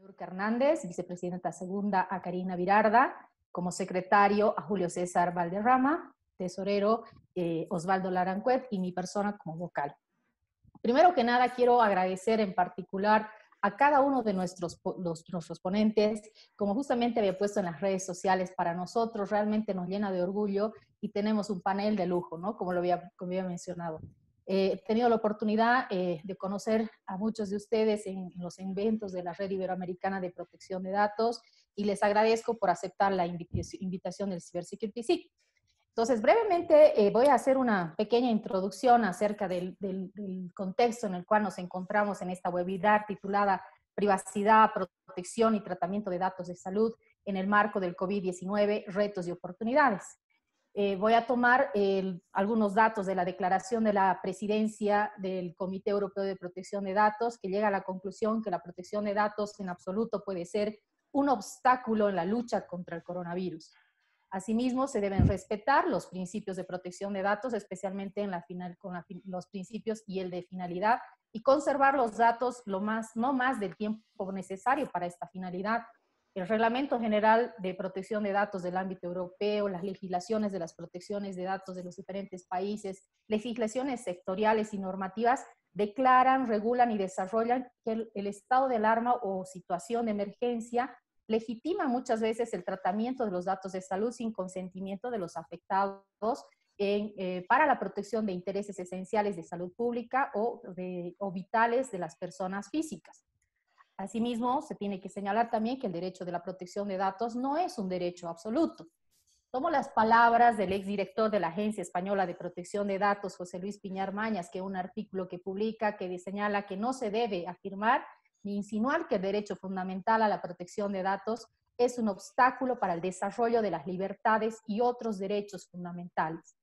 Niurka Hernández, vicepresidenta segunda a Karina Virarda, como secretario a Julio César Valderrama, tesorero Osvaldo Larancuet y mi persona como vocal. Primero que nada, quiero agradecer en particular a cada uno de nuestros ponentes, como justamente había puesto en las redes sociales, para nosotros realmente nos llena de orgullo y tenemos un panel de lujo, ¿no? Como había mencionado. He tenido la oportunidad de conocer a muchos de ustedes en los eventos de la Red Iberoamericana de Protección de Datos y les agradezco por aceptar la invitación del Cybersecurity SIC. Entonces, brevemente voy a hacer una pequeña introducción acerca del contexto en el cual nos encontramos en esta webinar titulada Privacidad, Protección y Tratamiento de Datos de Salud en el marco del COVID-19, retos y oportunidades. Voy a tomar algunos datos de la declaración de la presidencia del Comité Europeo de Protección de Datos, que llega a la conclusión que la protección de datos en absoluto puede ser un obstáculo en la lucha contra el coronavirus. Asimismo, se deben respetar los principios de protección de datos, especialmente los principios y el de finalidad, y conservar los datos no más del tiempo necesario para esta finalidad. El Reglamento General de Protección de Datos del ámbito europeo, las legislaciones de las protecciones de datos de los diferentes países, legislaciones sectoriales y normativas declaran, regulan y desarrollan que el estado de alarma o situación de emergencia legitima muchas veces el tratamiento de los datos de salud sin consentimiento de los afectados para la protección de intereses esenciales de salud pública o vitales de las personas físicas. Asimismo, se tiene que señalar también que el derecho de la protección de datos no es un derecho absoluto. Tomo las palabras del exdirector de la Agencia Española de Protección de Datos, José Luis Piñar Mañas, que un artículo que publica que señala que no se debe afirmar ni insinuar que el derecho fundamental a la protección de datos es un obstáculo para el desarrollo de las libertades y otros derechos fundamentales.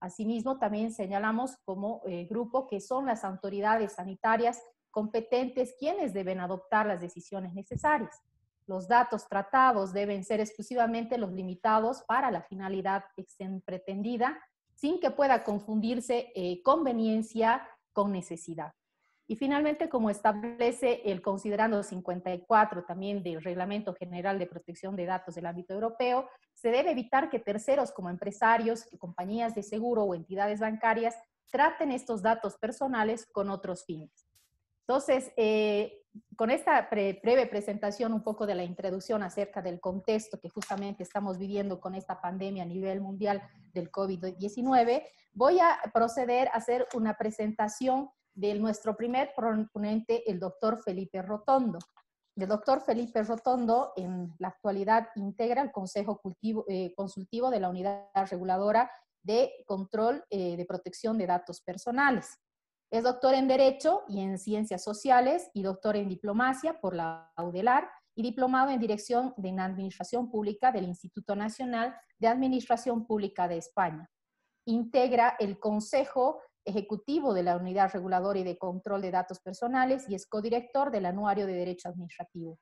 Asimismo, también señalamos como grupo que son las autoridades sanitarias competentes quienes deben adoptar las decisiones necesarias. Los datos tratados deben ser exclusivamente los limitados para la finalidad pretendida, sin que pueda confundirse conveniencia con necesidad. Y finalmente, como establece el considerando 54 también del Reglamento General de Protección de Datos del ámbito europeo, se debe evitar que terceros como empresarios, compañías de seguro o entidades bancarias traten estos datos personales con otros fines. Entonces, con esta breve presentación un poco de la introducción acerca del contexto que justamente estamos viviendo con esta pandemia a nivel mundial del COVID-19, voy a proceder a hacer una presentación de nuestro primer ponente, el doctor Felipe Rotondo. El doctor Felipe Rotondo en la actualidad integra el Consejo Consultivo de la Unidad Reguladora de Control de Protección de Datos Personales. Es doctor en Derecho y en Ciencias Sociales y doctor en Diplomacia por la UDELAR y diplomado en Dirección de Administración Pública del Instituto Nacional de Administración Pública de España. Integra el Consejo Ejecutivo de la Unidad Reguladora y de Control de Datos Personales y es codirector del Anuario de Derecho Administrativo.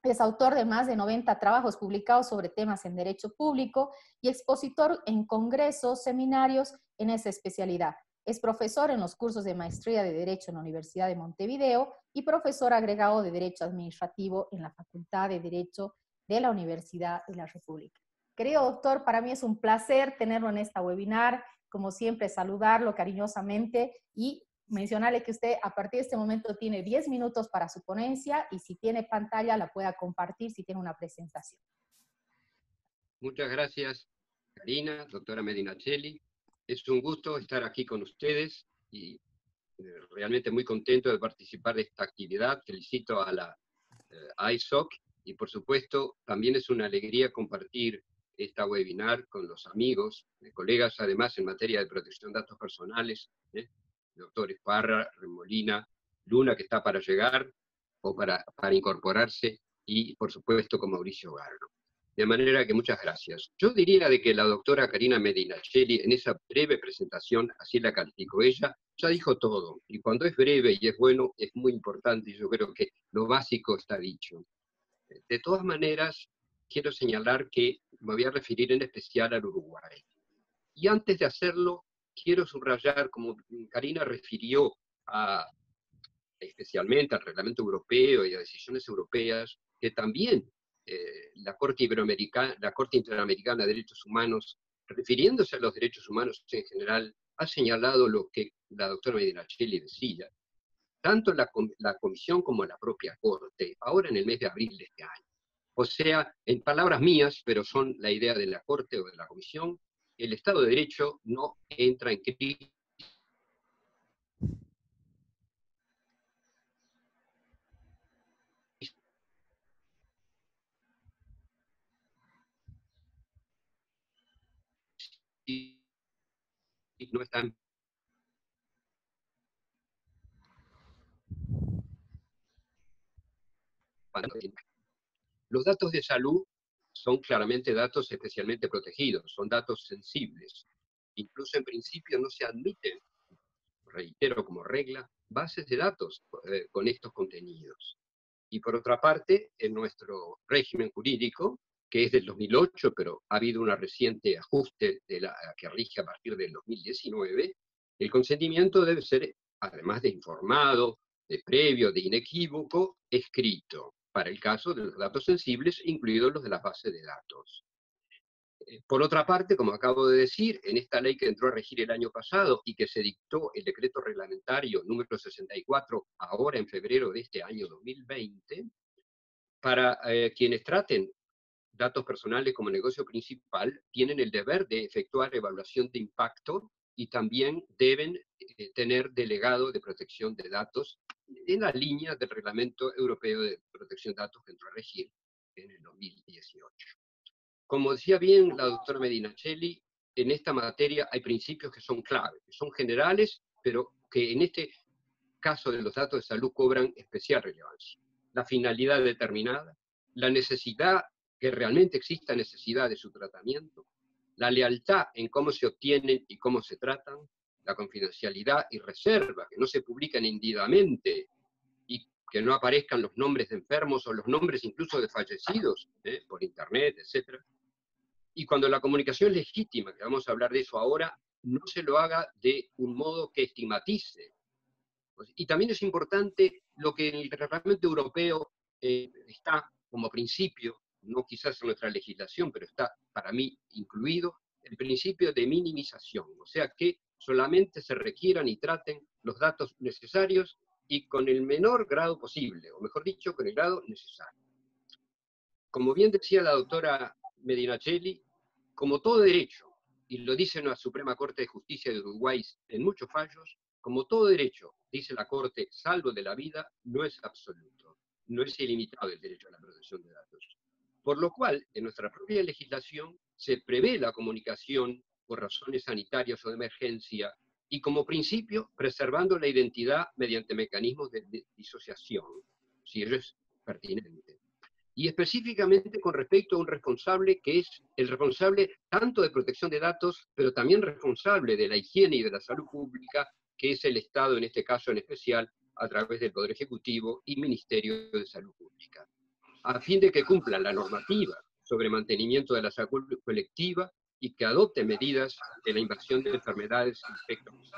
Es autor de más de 90 trabajos publicados sobre temas en derecho público y expositor en congresos, seminarios en esa especialidad. Es profesor en los cursos de maestría de Derecho en la Universidad de Montevideo y profesor agregado de Derecho Administrativo en la Facultad de Derecho de la Universidad de la República. Querido doctor, para mí es un placer tenerlo en esta webinar. Como siempre, saludarlo cariñosamente y mencionarle que usted a partir de este momento tiene 10 minutos para su ponencia y si tiene pantalla la pueda compartir si tiene una presentación. Muchas gracias, Karina, doctora Medinaceli. Es un gusto estar aquí con ustedes y realmente muy contento de participar de esta actividad. Felicito a la ISOC y por supuesto también es una alegría compartir esta webinar con los amigos, colegas además en materia de protección de datos personales, doctores Parra, Remolina, Luna que está para llegar o para incorporarse y por supuesto con Mauricio Garro. De manera que muchas gracias. Yo diría de que la doctora Karina Medinaceli, en esa breve presentación, así la calificó ella, ya dijo todo. Y cuando es breve y es bueno, es muy importante y yo creo que lo básico está dicho. De todas maneras, quiero señalar que me voy a referir en especial al Uruguay. Y antes de hacerlo, quiero subrayar, como Karina refirió a especialmente al Reglamento Europeo y a decisiones europeas, que también la Corte Interamericana de Derechos Humanos, refiriéndose a los derechos humanos en general, ha señalado lo que la doctora Medinaceli decía, tanto la Comisión como la propia Corte, ahora en el mes de abril de este año. O sea, en palabras mías, pero son la idea de la Corte o de la Comisión, el Estado de Derecho no entra en crisis y no está en pandemia. Los datos de salud son claramente datos especialmente protegidos, son datos sensibles. Incluso en principio no se admiten, reitero como regla, bases de datos con estos contenidos. Y por otra parte, en nuestro régimen jurídico, que es del 2008, pero ha habido un reciente ajuste que rige a partir del 2019, el consentimiento debe ser, además de informado, de previo, de inequívoco, escrito, para el caso de los datos sensibles, incluidos los de las bases de datos. Por otra parte, como acabo de decir, en esta ley que entró a regir el año pasado y que se dictó el decreto reglamentario número 64, ahora en febrero de este año 2020, para quienes traten datos personales como negocio principal, tienen el deber de efectuar evaluación de impacto y también deben tener delegado de protección de datos en la línea del Reglamento Europeo de Protección de Datos que entró a regir en el 2018. Como decía bien la doctora Medinaceli, en esta materia hay principios que son claves, que son generales, pero que en este caso de los datos de salud cobran especial relevancia. La finalidad determinada, la necesidad, que realmente exista necesidad de su tratamiento, la lealtad en cómo se obtienen y cómo se tratan, la confidencialidad y reserva, que no se publican indebidamente y que no aparezcan los nombres de enfermos o los nombres incluso de fallecidos por internet, etc. Y cuando la comunicación es legítima, que vamos a hablar de eso ahora, no se lo haga de un modo que estigmatice. Y también es importante lo que en el Reglamento Europeo está como principio, no quizás en nuestra legislación, pero está para mí incluido, el principio de minimización, o sea que solamente se requieran y traten los datos necesarios y con el menor grado posible, o mejor dicho, con el grado necesario. Como bien decía la doctora Medinaceli, como todo derecho, y lo dice la Suprema Corte de Justicia de Uruguay en muchos fallos, como todo derecho, dice la Corte, salvo de la vida, no es absoluto, no es ilimitado el derecho a la protección de datos. Por lo cual, en nuestra propia legislación se prevé la comunicación por razones sanitarias o de emergencia y como principio preservando la identidad mediante mecanismos de disociación, si ello es pertinente. Y específicamente con respecto a un responsable que es el responsable tanto de protección de datos, pero también responsable de la higiene y de la salud pública, que es el Estado, en este caso en especial, a través del Poder Ejecutivo y Ministerio de Salud Pública, a fin de que cumplan la normativa sobre mantenimiento de la salud colectiva y que adopte medidas de la invasión de enfermedades e infectos.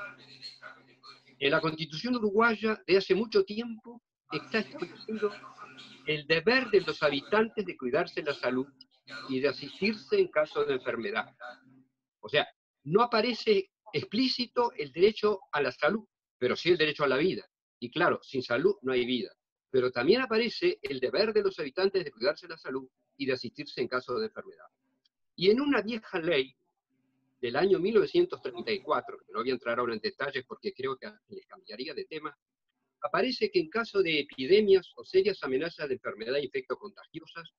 En la Constitución uruguaya de hace mucho tiempo está establecido el deber de los habitantes de cuidarse la salud y de asistirse en caso de enfermedad. O sea, no aparece explícito el derecho a la salud, pero sí el derecho a la vida. Y claro, sin salud no hay vida. Pero también aparece el deber de los habitantes de cuidarse la salud y de asistirse en caso de enfermedad. Y en una vieja ley del año 1934, que no voy a entrar ahora en detalles porque creo que les cambiaría de tema, aparece que en caso de epidemias o serias amenazas de enfermedad infectocontagiosas,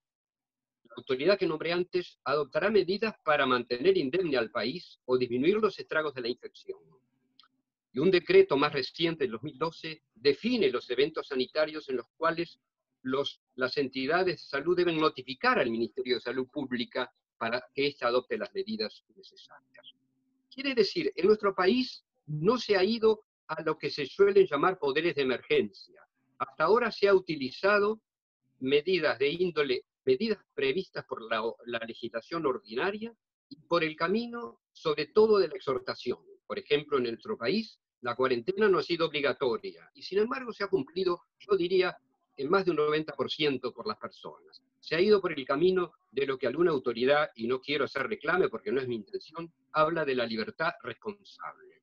la autoridad que nombré antes adoptará medidas para mantener indemne al país o disminuir los estragos de la infección. Y un decreto más reciente, del 2012, define los eventos sanitarios en los cuales las entidades de salud deben notificar al Ministerio de Salud Pública para que ésta adopte las medidas necesarias. Quiere decir, en nuestro país no se ha ido a lo que se suelen llamar poderes de emergencia. Hasta ahora se ha utilizado medidas de índole, medidas previstas por la legislación ordinaria y por el camino, sobre todo, de la exhortación. Por ejemplo, en nuestro país, La cuarentena no ha sido obligatoria y sin embargo se ha cumplido, yo diría, en más de un 90% por las personas. Se ha ido por el camino de lo que alguna autoridad, y no quiero hacer reclame porque no es mi intención, habla de la libertad responsable.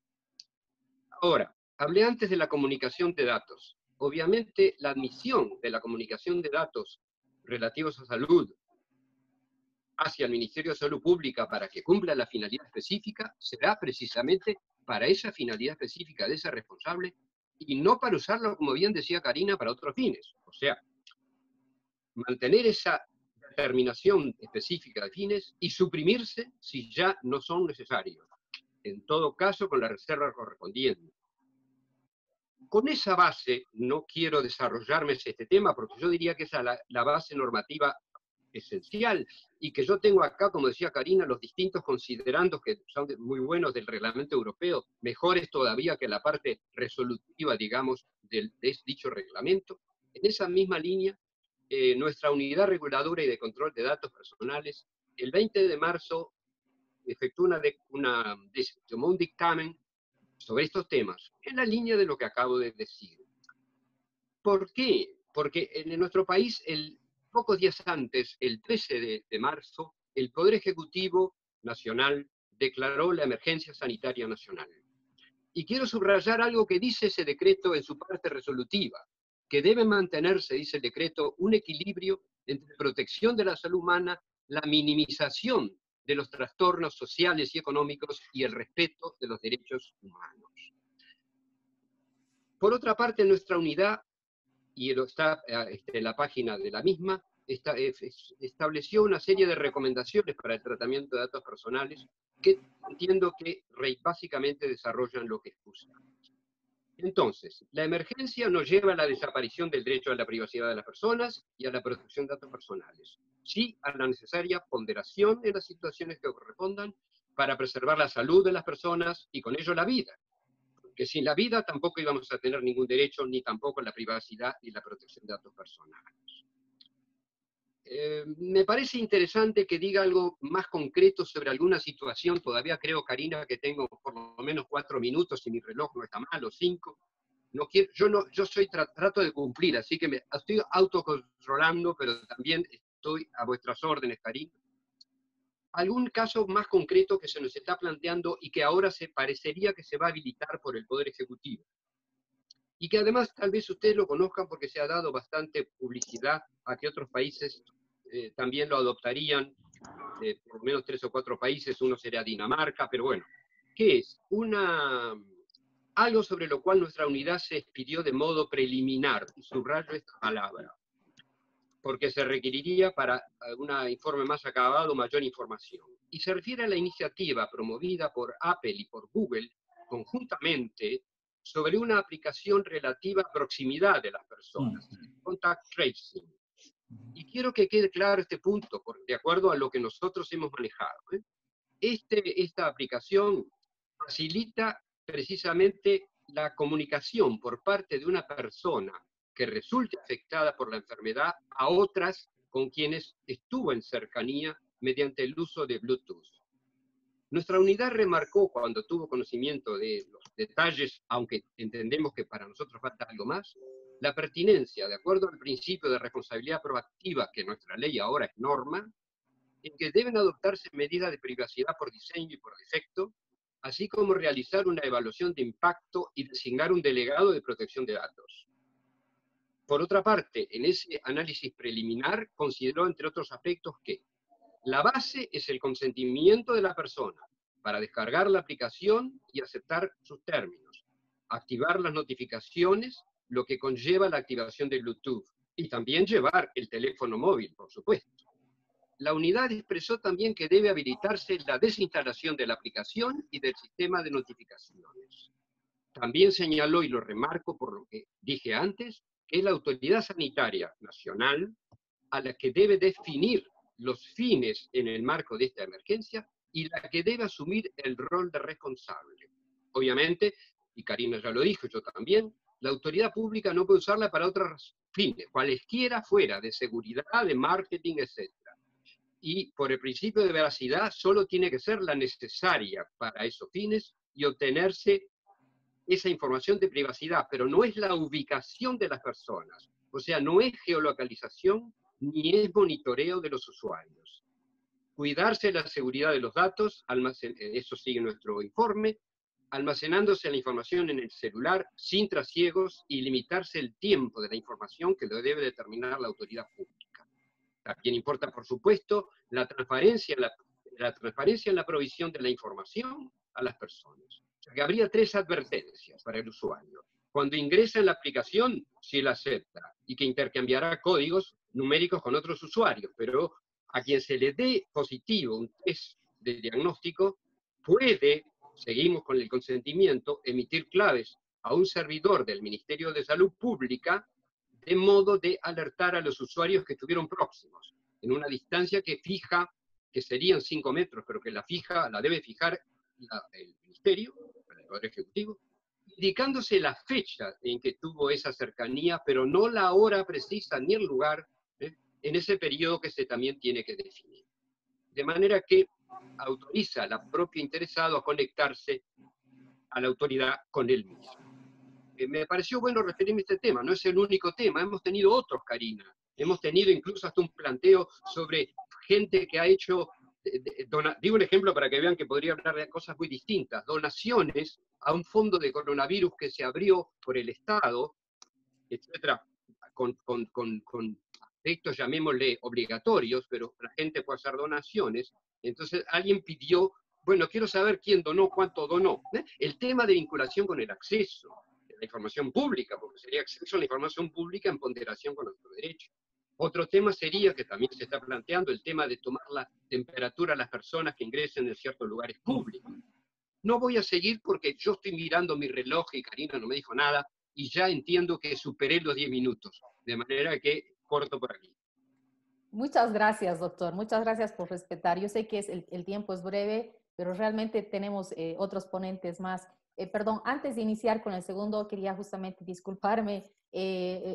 Ahora, hablé antes de la comunicación de datos. Obviamente, la admisión de la comunicación de datos relativos a salud hacia el Ministerio de Salud Pública para que cumpla la finalidad específica será precisamente para esa finalidad específica de ese responsable y no para usarlo, como bien decía Karina, para otros fines. O sea, mantener esa determinación específica de fines y suprimirse si ya no son necesarios. En todo caso, con la reserva correspondiente. Con esa base, no quiero desarrollarme este tema porque yo diría que esa es la base normativa esencial y que yo tengo acá, como decía Karina, los distintos considerandos que son muy buenos del reglamento europeo, mejores todavía que la parte resolutiva, digamos, de dicho reglamento. En esa misma línea, nuestra unidad reguladora y de control de datos personales, el 20 de marzo, efectuó tomó un dictamen sobre estos temas, en la línea de lo que acabo de decir. ¿Por qué? Porque en nuestro país, pocos días antes, el 13 de marzo, el Poder Ejecutivo Nacional declaró la emergencia sanitaria nacional. Y quiero subrayar algo que dice ese decreto en su parte resolutiva, que debe mantenerse, dice el decreto, un equilibrio entre protección de la salud humana, la minimización de los trastornos sociales y económicos y el respeto de los derechos humanos. Por otra parte, nuestra unidad, y está en la página de la misma, estableció una serie de recomendaciones para el tratamiento de datos personales que entiendo que básicamente desarrollan lo que expuse. Entonces, la emergencia nos lleva a la desaparición del derecho a la privacidad de las personas y a la protección de datos personales. Sí, a la necesaria ponderación en las situaciones que correspondan para preservar la salud de las personas y con ello la vida. Porque sin la vida tampoco íbamos a tener ningún derecho, ni tampoco la privacidad y la protección de datos personales. Me parece interesante que diga algo más concreto sobre alguna situación. Todavía creo, Karina, que tengo por lo menos 4 minutos, si mi reloj no está mal, o 5. No quiero, yo trato de cumplir, así que me estoy autocontrolando, pero también estoy a vuestras órdenes, Karina. Algún caso más concreto que se nos está planteando y que ahora se parecería que se va a habilitar por el Poder Ejecutivo. Y que además tal vez ustedes lo conozcan porque se ha dado bastante publicidad a que otros países también lo adoptarían, por lo menos 3 o 4 países, uno sería Dinamarca, pero bueno, ¿qué es? Algo sobre lo cual nuestra unidad se expidió de modo preliminar, y subrayo esta palabra, porque se requeriría para un informe más acabado mayor información. Y se refiere a la iniciativa promovida por Apple y por Google conjuntamente sobre una aplicación relativa a proximidad de las personas, contact tracing. Y quiero que quede claro este punto, porque de acuerdo a lo que nosotros hemos manejado, esta aplicación facilita precisamente la comunicación por parte de una persona que resulte afectada por la enfermedad a otras con quienes estuvo en cercanía mediante el uso de Bluetooth. Nuestra unidad remarcó cuando tuvo conocimiento de los detalles, aunque entendemos que para nosotros falta algo más, la pertinencia, de acuerdo al principio de responsabilidad proactiva que nuestra ley ahora es norma, en que deben adoptarse medidas de privacidad por diseño y por defecto, así como realizar una evaluación de impacto y designar un delegado de protección de datos. Por otra parte, en ese análisis preliminar consideró, entre otros aspectos, que la base es el consentimiento de la persona para descargar la aplicación y aceptar sus términos, activar las notificaciones, lo que conlleva la activación de Bluetooth, y también llevar el teléfono móvil, por supuesto. La unidad expresó también que debe habilitarse la desinstalación de la aplicación y del sistema de notificaciones. También señaló, y lo remarco por lo que dije antes, que es la autoridad sanitaria nacional a la que debe definir los fines en el marco de esta emergencia y la que debe asumir el rol de responsable. Obviamente, y Karina ya lo dijo, yo también, la autoridad pública no puede usarla para otros fines, cualesquiera fuera, de seguridad, de marketing, etc. Y por el principio de veracidad, solo tiene que ser la necesaria para esos fines y obtenerse esa información de privacidad, pero no es la ubicación de las personas. O sea, no es geolocalización ni es monitoreo de los usuarios. Cuidarse de la seguridad de los datos, eso sigue nuestro informe, almacenándose la información en el celular sin trasiegos y limitarse el tiempo de la información que lo debe determinar la autoridad pública. También importa, por supuesto, la transparencia en la provisión de la información a las personas. O sea, que habría 3 advertencias para el usuario. Cuando ingresa en la aplicación, si la acepta, y que intercambiará códigos numéricos con otros usuarios, pero a quien se le dé positivo un test de diagnóstico, puede, seguimos con el consentimiento, emitir claves a un servidor del Ministerio de Salud Pública de modo de alertar a los usuarios que estuvieron próximos, en una distancia que fija, que serían 5 metros, pero que la debe fijar el Ministerio, el Poder Ejecutivo, indicándose la fecha en que tuvo esa cercanía, pero no la hora precisa ni el lugar, en ese periodo que se también tiene que definir. De manera que autoriza al propio interesado a conectarse a la autoridad con él mismo. Me pareció bueno referirme a este tema, no es el único tema, hemos tenido otros, Karina. Hemos tenido incluso hasta un planteo sobre gente que ha hecho, digo un ejemplo para que vean que podría hablar de cosas muy distintas, donaciones a un fondo de coronavirus que se abrió por el Estado, etcétera, con aspectos, llamémosle, obligatorios, pero la gente puede hacer donaciones. Entonces alguien pidió, bueno, quiero saber quién donó, cuánto donó. El tema de vinculación con el acceso a la información pública, porque sería acceso a la información pública en ponderación con nuestro derecho. Otro tema sería, que también se está planteando, el tema de tomar la temperatura a las personas que ingresen en ciertos lugares públicos. No voy a seguir porque yo estoy mirando mi reloj y Karina no me dijo nada y ya entiendo que superé los 10 minutos, de manera que corto por aquí. Muchas gracias, doctor. Muchas gracias por respetar. Yo sé que el tiempo es breve, pero realmente tenemos otros ponentes más. Perdón, antes de iniciar con el segundo, quería justamente disculparme.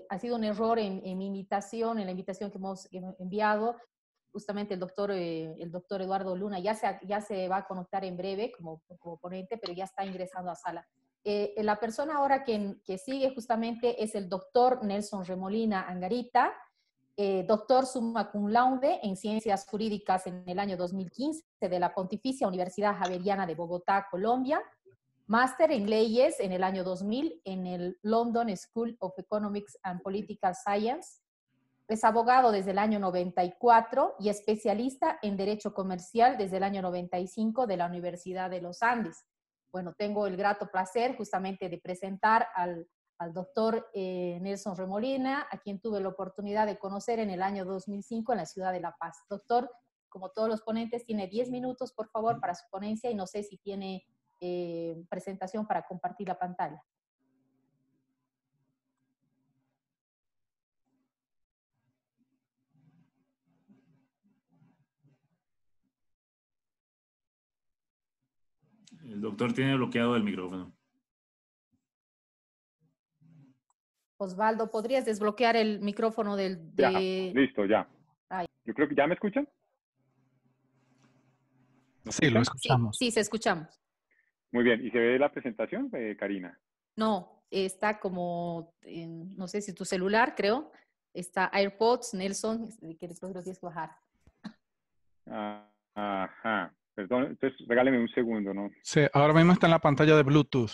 Ha sido un error en mi invitación, en la invitación que hemos enviado. Justamente el doctor Eduardo Luna ya se va a conectar en breve como ponente, pero ya está ingresando a sala. La persona ahora que sigue justamente es el doctor Nelson Remolina Angarita, doctor summa cum laude en Ciencias Jurídicas en el año 2015 de la Pontificia Universidad Javeriana de Bogotá, Colombia, máster en Leyes en el año 2000 en el London School of Economics and Political Science. Es abogado desde el año 94 y especialista en Derecho Comercial desde el año 95 de la Universidad de los Andes. Bueno, tengo el grato placer justamente de presentar al doctor Nelson Remolina, a quien tuve la oportunidad de conocer en el año 2005 en la ciudad de La Paz. Doctor, como todos los ponentes, tiene 10 minutos, por favor, para su ponencia y no sé si tiene presentación para compartir la pantalla. El doctor tiene bloqueado el micrófono. Osvaldo, ¿podrías desbloquear el micrófono del... Ya, listo, ya. Ay. Yo creo que ya me escuchan. Sí, lo escuchamos. Sí, se escuchamos. Muy bien. ¿Y se ve la presentación, Karina? No, está como, no sé si tu celular, creo. Está AirPods, Nelson, que después lo tienes que bajar. Ajá. Perdón, entonces regáleme un segundo, ¿no? Sí, ahora mismo está en la pantalla de Bluetooth.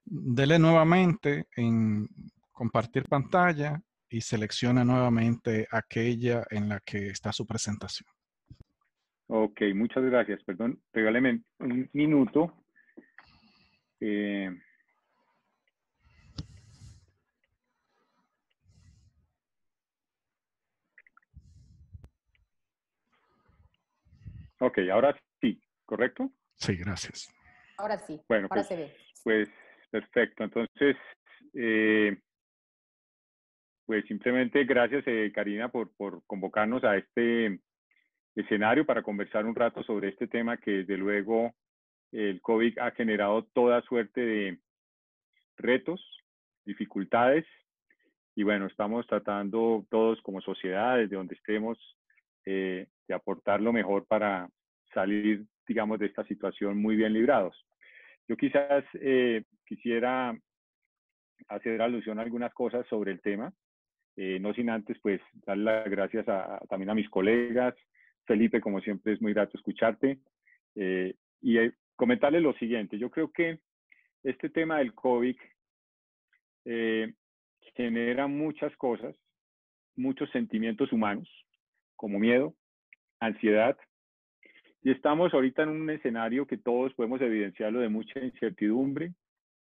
Dele nuevamente en compartir pantalla y selecciona nuevamente aquella en la que está su presentación. Ok, muchas gracias. Perdón, regáleme un minuto. Ok, ahora sí, ¿correcto? Sí, gracias. Ahora sí, bueno, ahora pues, se ve. Pues perfecto. Entonces, pues simplemente gracias, Karina, por convocarnos a este escenario para conversar un rato sobre este tema que desde luego el COVID ha generado toda suerte de retos, dificultades, y bueno, estamos tratando todos como sociedad, desde donde estemos, de aportar lo mejor para salir, digamos, de esta situación muy bien librados. Yo quizás quisiera hacer alusión a algunas cosas sobre el tema, no sin antes pues dar las gracias también a mis colegas. Felipe, como siempre es muy grato escucharte, y comentarles lo siguiente. Yo creo que este tema del COVID genera muchas cosas, muchos sentimientos humanos, como miedo, ansiedad, y estamos ahorita en un escenario que todos podemos evidenciarlo de mucha incertidumbre,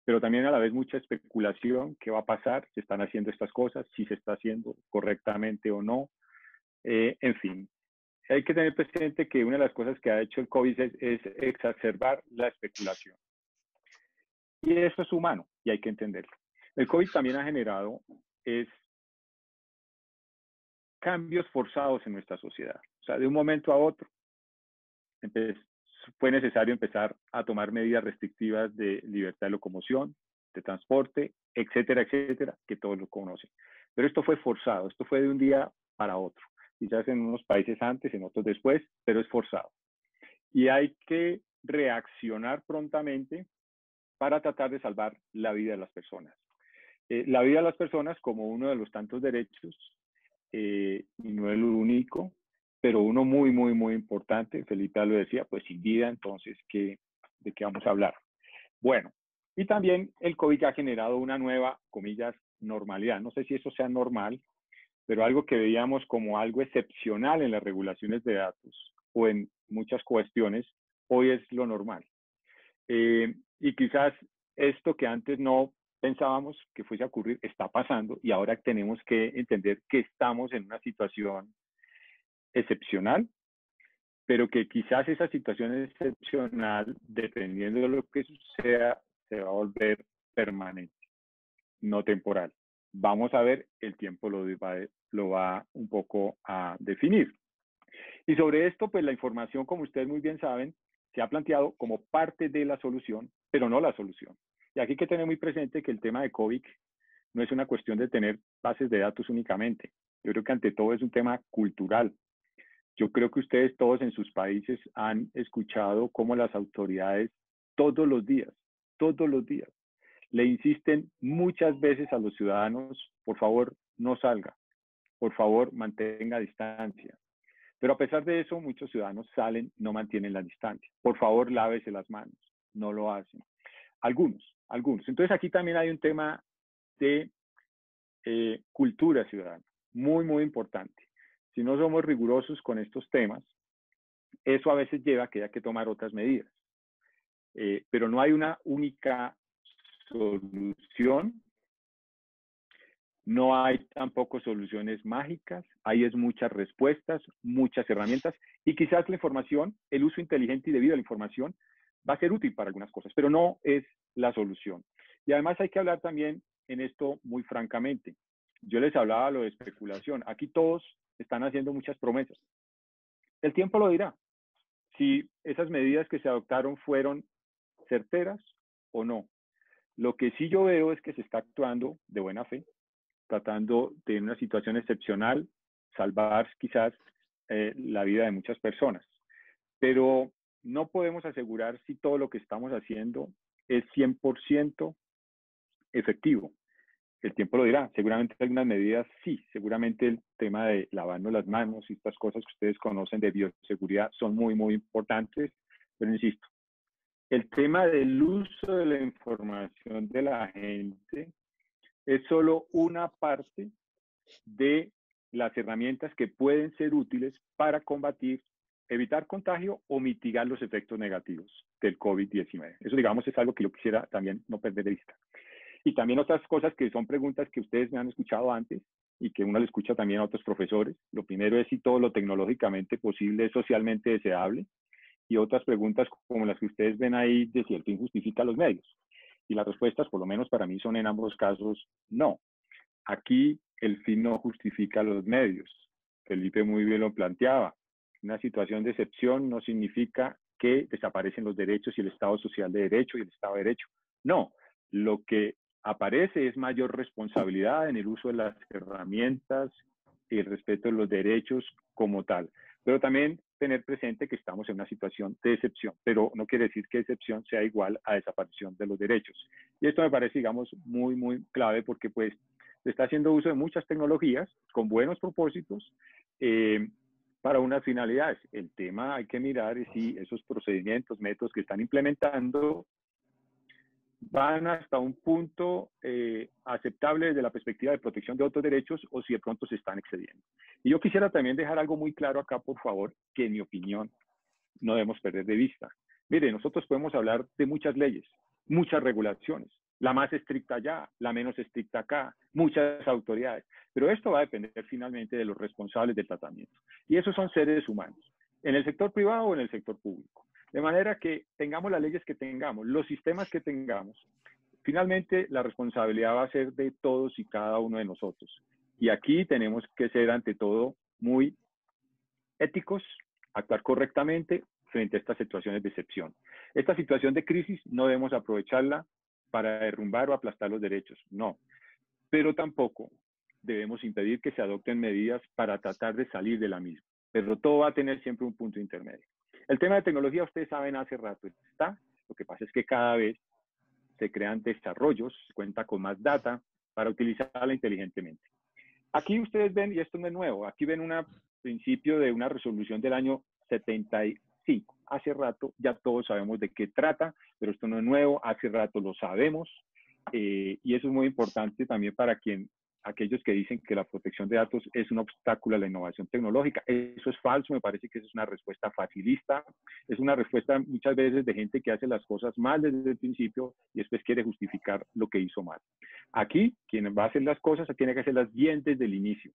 pero también a la vez mucha especulación. ¿Qué va a pasar? ¿Se están haciendo estas cosas? ¿Si se está haciendo correctamente o no? En fin, hay que tener presente que una de las cosas que ha hecho el COVID es exacerbar la especulación. Y eso es humano y hay que entenderlo. El COVID también ha generado cambios forzados en nuestra sociedad. O sea, de un momento a otro fue necesario empezar a tomar medidas restrictivas de libertad de locomoción, de transporte, etcétera, etcétera, que todos lo conocen. Pero esto fue forzado, esto fue de un día para otro. Quizás en unos países antes, en otros después, pero es forzado. Y hay que reaccionar prontamente para tratar de salvar la vida de las personas. La vida de las personas como uno de los tantos derechos, y no el único, pero uno muy, muy, muy importante. Felipe lo decía, pues sin vida, entonces, ¿de qué vamos a hablar? Bueno, y también el COVID ha generado una nueva, comillas, normalidad. No sé si eso sea normal, pero algo que veíamos como algo excepcional en las regulaciones de datos o en muchas cuestiones, hoy es lo normal. Y quizás esto que antes no pensábamos que fuese a ocurrir está pasando, y ahora tenemos que entender que estamos en una situación excepcional, pero que quizás esa situación excepcional, dependiendo de lo que suceda, se va a volver permanente, no temporal. Vamos a ver, el tiempo lo va un poco a definir. Y sobre esto, pues la información, como ustedes muy bien saben, se ha planteado como parte de la solución, pero no la solución. Y aquí hay que tener muy presente que el tema de COVID no es una cuestión de tener bases de datos únicamente. Yo creo que ante todo es un tema cultural. Yo creo que ustedes todos en sus países han escuchado cómo las autoridades todos los días, le insisten muchas veces a los ciudadanos: por favor, no salga, por favor, mantenga distancia. Pero a pesar de eso, muchos ciudadanos salen, no mantienen la distancia. Por favor, lávese las manos. No lo hacen. Algunos. Entonces aquí también hay un tema de cultura ciudadana, muy, muy importante. Si no somos rigurosos con estos temas, eso a veces lleva a que haya que tomar otras medidas. Pero no hay una única solución. No hay tampoco soluciones mágicas, hay muchas respuestas, muchas herramientas, y quizás la información, el uso inteligente y debido a la información, va a ser útil para algunas cosas, pero no es la solución. Y además hay que hablar también en esto muy francamente. Yo les hablaba lo de especulación. Aquí todos están haciendo muchas promesas. El tiempo lo dirá, si esas medidas que se adoptaron fueron certeras o no. Lo que sí yo veo es que se está actuando de buena fe, tratando de, en una situación excepcional, salvar quizás la vida de muchas personas. Pero no podemos asegurar si todo lo que estamos haciendo es 100% efectivo. El tiempo lo dirá. Seguramente algunas medidas sí. Seguramente el tema de lavarnos las manos y estas cosas que ustedes conocen de bioseguridad son muy, muy importantes. Pero insisto, el tema del uso de la información de la gente es solo una parte de las herramientas que pueden ser útiles para combatir, evitar contagio o mitigar los efectos negativos del COVID-19. Eso, digamos, es algo que yo quisiera también no perder de vista. Y también otras cosas que son preguntas que ustedes me han escuchado antes y que uno le escucha también a otros profesores. Lo primero es si todo lo tecnológicamente posible es socialmente deseable, y otras preguntas como las que ustedes ven ahí de si el fin justifica los medios. Y las respuestas, por lo menos para mí, son en ambos casos no. Aquí el fin no justifica los medios. Felipe muy bien lo planteaba. Una situación de excepción no significa que desaparecen los derechos y el Estado social de derecho y el Estado de derecho. No, lo que aparece es mayor responsabilidad en el uso de las herramientas y el respeto de los derechos como tal. Pero también tener presente que estamos en una situación de excepción, pero no quiere decir que excepción sea igual a desaparición de los derechos. Y esto me parece, digamos, muy, muy clave porque pues se está haciendo uso de muchas tecnologías con buenos propósitos para unas finalidades. El tema hay que mirar es si esos procedimientos, métodos que están implementando van hasta un punto aceptable desde la perspectiva de protección de otros derechos o si de pronto se están excediendo. Y yo quisiera también dejar algo muy claro acá, por favor, que en mi opinión no debemos perder de vista. Mire, nosotros podemos hablar de muchas leyes, muchas regulaciones, la más estricta allá, la menos estricta acá, muchas autoridades, pero esto va a depender finalmente de los responsables del tratamiento. Y esos son seres humanos, en el sector privado o en el sector público. De manera que tengamos las leyes que tengamos, los sistemas que tengamos, finalmente la responsabilidad va a ser de todos y cada uno de nosotros. Y aquí tenemos que ser ante todo muy éticos, actuar correctamente frente a estas situaciones de excepción. Esta situación de crisis no debemos aprovecharla para derrumbar o aplastar los derechos, no. Pero tampoco debemos impedir que se adopten medidas para tratar de salir de la misma. Pero todo va a tener siempre un punto intermedio. El tema de tecnología, ustedes saben, hace rato está. Lo que pasa es que cada vez se crean desarrollos, cuenta con más data para utilizarla inteligentemente. Aquí ustedes ven, y esto no es nuevo, aquí ven un principio de una resolución del año 75. Hace rato ya todos sabemos de qué trata, pero esto no es nuevo, hace rato lo sabemos, y eso es muy importante también para aquellos que dicen que la protección de datos es un obstáculo a la innovación tecnológica. Eso es falso, me parece que eso es una respuesta facilista, es una respuesta muchas veces de gente que hace las cosas mal desde el principio y después quiere justificar lo que hizo mal. Aquí, quien va a hacer las cosas tiene que hacerlas bien desde el inicio.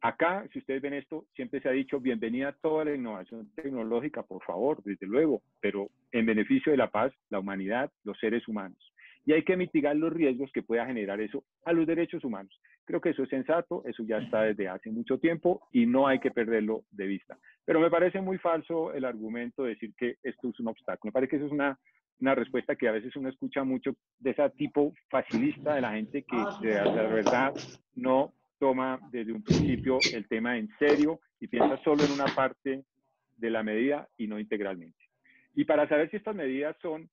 Acá, si ustedes ven esto, siempre se ha dicho bienvenida a toda la innovación tecnológica, por favor, desde luego, pero en beneficio de la paz, la humanidad, los seres humanos. Y hay que mitigar los riesgos que pueda generar eso a los derechos humanos. Creo que eso es sensato, eso ya está desde hace mucho tiempo y no hay que perderlo de vista. Pero me parece muy falso el argumento de decir que esto es un obstáculo. Me parece que eso es una respuesta que a veces uno escucha mucho de ese tipo facilista de la gente que de la verdad no toma desde un principio el tema en serio y piensa solo en una parte de la medida y no integralmente. Y para saber si estas medidas son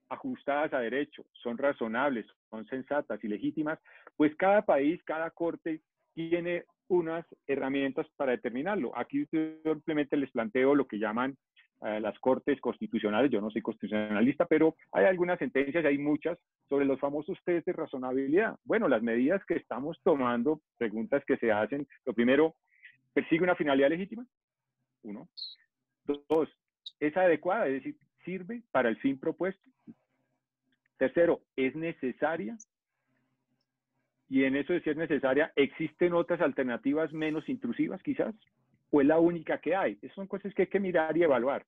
ajustadas a derecho, son razonables, son sensatas y legítimas, pues cada país, cada corte tiene unas herramientas para determinarlo. Aquí simplemente les planteo lo que llaman las cortes constitucionales. Yo no soy constitucionalista, pero hay algunas sentencias, hay muchas, sobre los famosos test de razonabilidad. Bueno, las medidas que estamos tomando, preguntas que se hacen, lo primero, ¿persigue una finalidad legítima? Uno. Dos, ¿es adecuada? Es decir, ¿sirve para el fin propuesto? Tercero, ¿es necesaria? Y en eso de si es necesaria, ¿existen otras alternativas menos intrusivas quizás? ¿O es la única que hay? Esas son cosas que hay que mirar y evaluar.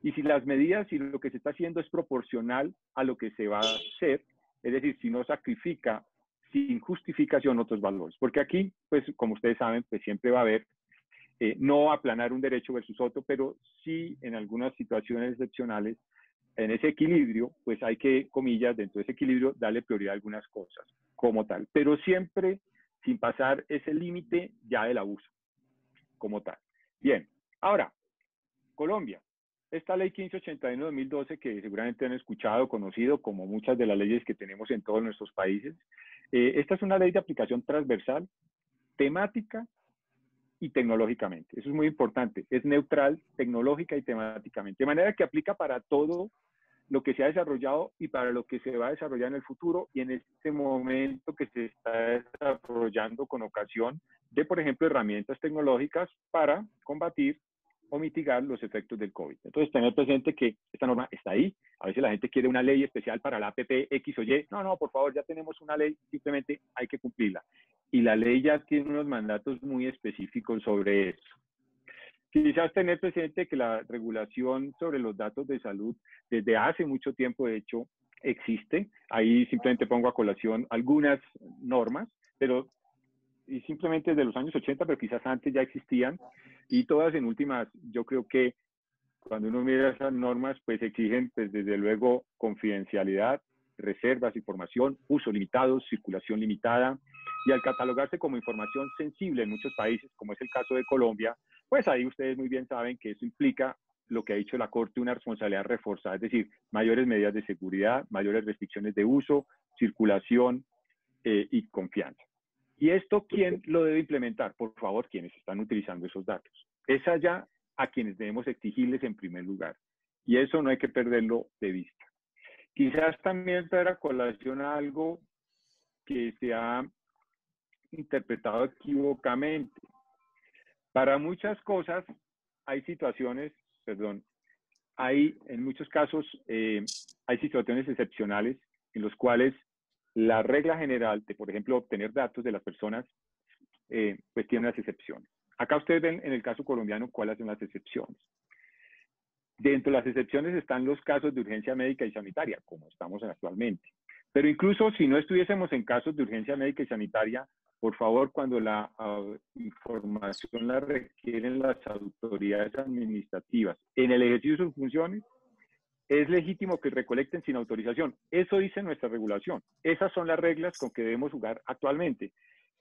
Y si las medidas y lo que se está haciendo es proporcional a lo que se va a hacer, es decir, si no sacrifica sin justificación otros valores. Porque aquí, pues como ustedes saben, pues siempre va a haber no aplanar un derecho versus otro, pero sí en algunas situaciones excepcionales, en ese equilibrio, pues hay que, comillas, dentro de ese equilibrio, darle prioridad a algunas cosas como tal, pero siempre sin pasar ese límite ya del abuso como tal. Bien, ahora, Colombia. Esta ley 1581 de 2012, que seguramente han escuchado, conocido como muchas de las leyes que tenemos en todos nuestros países, esta es una ley de aplicación transversal, temática y tecnológicamente. Eso es muy importante. Es neutral, tecnológica y temáticamente. De manera que aplica para todo lo que se ha desarrollado y para lo que se va a desarrollar en el futuro y en este momento que se está desarrollando con ocasión de, por ejemplo, herramientas tecnológicas para combatir o mitigar los efectos del COVID. Entonces, tener presente que esta norma está ahí. A veces la gente quiere una ley especial para la APP X o Y. No, por favor, ya tenemos una ley, simplemente hay que cumplirla. Y la ley ya tiene unos mandatos muy específicos sobre eso. Quizás tener presente que la regulación sobre los datos de salud desde hace mucho tiempo, de hecho, existe. Ahí simplemente pongo a colación algunas normas, pero y simplemente desde los años 80, pero quizás antes ya existían, y todas en últimas, yo creo que cuando uno mira esas normas, pues exigen, pues, desde luego, confidencialidad, reservas, información, uso limitado, circulación limitada, y al catalogarse como información sensible en muchos países, como es el caso de Colombia, pues ahí ustedes muy bien saben que eso implica lo que ha dicho la Corte, una responsabilidad reforzada, es decir, mayores medidas de seguridad, mayores restricciones de uso, circulación y confianza. ¿Y esto quién lo debe implementar? Por favor, quienes están utilizando esos datos. Es allá a quienes debemos exigirles en primer lugar. Y eso no hay que perderlo de vista. Quizás también traer a colación algo que se ha interpretado equivocamente. Para muchas cosas hay situaciones, en muchos casos hay situaciones excepcionales en los cuales la regla general de, por ejemplo, obtener datos de las personas, pues tiene unas excepciones. Acá ustedes ven en el caso colombiano cuáles son las excepciones. Dentro de las excepciones están los casos de urgencia médica y sanitaria, como estamos actualmente. Pero incluso si no estuviésemos en casos de urgencia médica y sanitaria, por favor, cuando la información la requieren las autoridades administrativas en el ejercicio de sus funciones, es legítimo que recolecten sin autorización. Eso dice nuestra regulación. Esas son las reglas con que debemos jugar actualmente.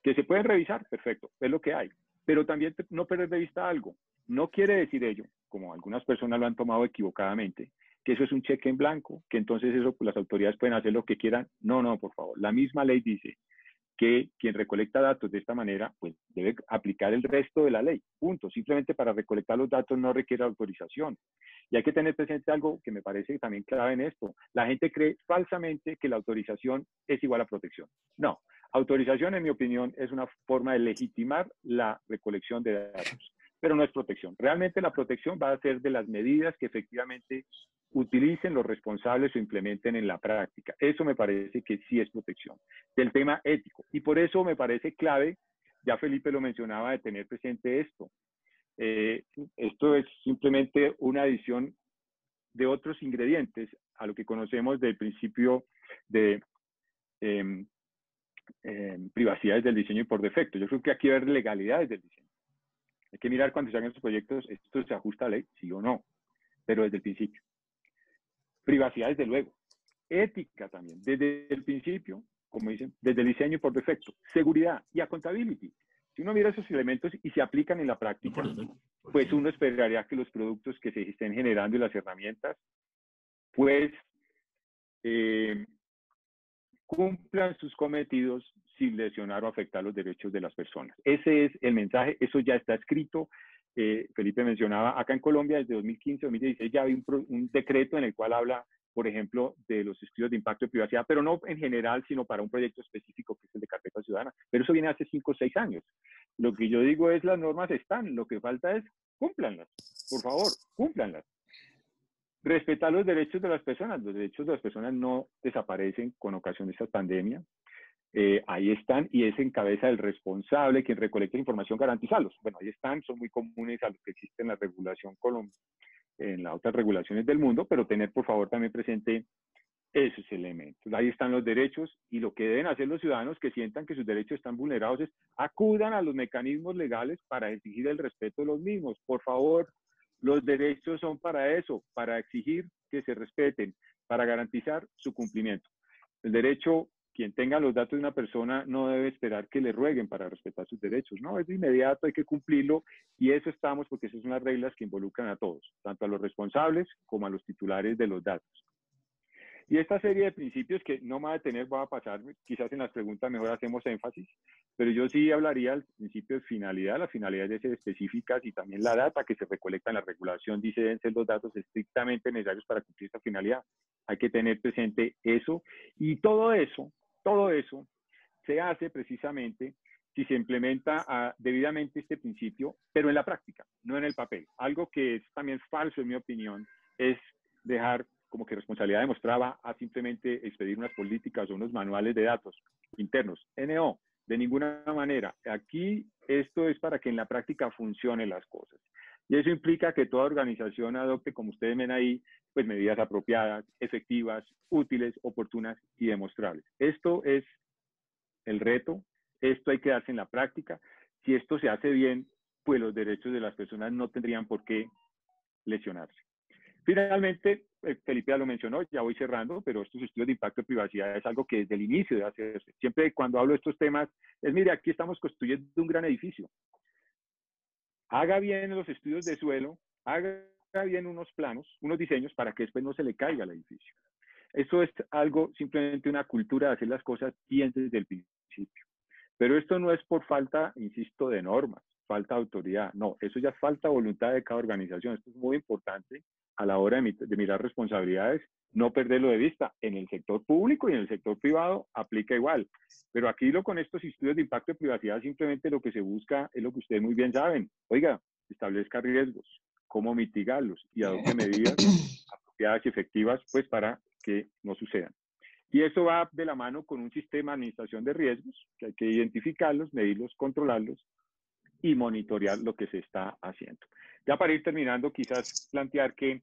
Que se pueden revisar, perfecto, es lo que hay. Pero también no perder de vista algo. No quiere decir ello, como algunas personas lo han tomado equivocadamente, que eso es un cheque en blanco, que entonces eso pues, las autoridades pueden hacer lo que quieran. No, no, por favor. La misma ley dice que quien recolecta datos de esta manera, pues debe aplicar el resto de la ley. Punto. Simplemente para recolectar los datos no requiere autorización. Y hay que tener presente algo que me parece también clave en esto. La gente cree falsamente que la autorización es igual a protección. No. Autorización, en mi opinión, es una forma de legitimar la recolección de datos, pero no es protección. Realmente la protección va a ser de las medidas que efectivamente utilicen los responsables o implementen en la práctica. Eso me parece que sí es protección. Del tema ético. Y por eso me parece clave, ya Felipe lo mencionaba, de tener presente esto. Esto es simplemente una adición de otros ingredientes a lo que conocemos del principio de privacidad desde el diseño y por defecto. Yo creo que aquí hay que ver legalidades del diseño. Hay que mirar cuando se hagan estos proyectos, ¿esto se ajusta a la ley? Sí o no, pero desde el principio. Privacidad, desde luego. Ética también, desde el principio, como dicen, desde el diseño y por defecto. Seguridad y accountability. Si uno mira esos elementos y se aplican en la práctica, pues uno esperaría que los productos que se estén generando y las herramientas, pues cumplan sus cometidos sin lesionar o afectar los derechos de las personas. Ese es el mensaje, eso ya está escrito. Felipe mencionaba, acá en Colombia desde 2015, 2016 ya hay un decreto en el cual habla, por ejemplo, de los estudios de impacto de privacidad, pero no en general, sino para un proyecto específico que es el de carpeta ciudadana. Pero eso viene hace 5 o 6 años. Lo que yo digo es, las normas están, lo que falta es cúmplanlas. Por favor, cúmplanlas. Respetar los derechos de las personas. Los derechos de las personas no desaparecen con ocasión de esta pandemia. Ahí están y es en cabeza del responsable quien recolecta información, garantizarlos. Bueno, ahí están, son muy comunes a lo que existe en la regulación en las otras regulaciones del mundo, pero tener por favor también presente esos elementos. Ahí están los derechos y lo que deben hacer los ciudadanos que sientan que sus derechos están vulnerados es acudan a los mecanismos legales para exigir el respeto de los mismos. Por favor, los derechos son para eso, para exigir que se respeten, para garantizar su cumplimiento. El derecho, quien tenga los datos de una persona no debe esperar que le rueguen para respetar sus derechos, no, es de inmediato, hay que cumplirlo y eso estamos porque esas son las reglas que involucran a todos, tanto a los responsables como a los titulares de los datos. Y esta serie de principios que no me voy a detener, voy a pasar, quizás en las preguntas mejor hacemos énfasis, pero yo sí hablaría del principio de finalidad. Las finalidades deben ser específicas y también la data que se recolecta en la regulación dice deben ser los datos estrictamente necesarios para cumplir esta finalidad. Hay que tener presente eso y todo eso se hace precisamente si se implementa debidamente este principio, pero en la práctica, no en el papel. Algo que es también falso en mi opinión es dejar como que responsabilidad demostraba a simplemente expedir unas políticas o unos manuales de datos internos. NO, de ninguna manera. Aquí esto es para que en la práctica funcionen las cosas. Y eso implica que toda organización adopte, como ustedes ven ahí, pues medidas apropiadas, efectivas, útiles, oportunas y demostrables. Esto es el reto, esto hay que darse en la práctica. Si esto se hace bien, pues los derechos de las personas no tendrían por qué lesionarse. Finalmente, Felipe ya lo mencionó, ya voy cerrando, pero estos estudios de impacto de privacidad es algo que desde el inicio debe hacerse. Siempre cuando hablo de estos temas, mire, aquí estamos construyendo un gran edificio. haga bien los estudios de suelo, haga bien unos planos, unos diseños para que después no se le caiga el edificio. Eso es algo, simplemente una cultura de hacer las cosas bien desde el principio. Pero esto no es por falta, insisto, de normas, falta de autoridad. No, eso ya es falta de voluntad de cada organización. Esto es muy importante a la hora de mirar responsabilidades, no perderlo de vista. En el sector público y en el sector privado aplica igual. Pero aquí con estos estudios de impacto de privacidad simplemente lo que se busca es lo que ustedes muy bien saben. Oiga, establezca riesgos, cómo mitigarlos y adopte medidas apropiadas y efectivas pues para que no sucedan. Y eso va de la mano con un sistema de administración de riesgos, que hay que identificarlos, medirlos, controlarlos y monitorear lo que se está haciendo. Ya para ir terminando, quizás plantear que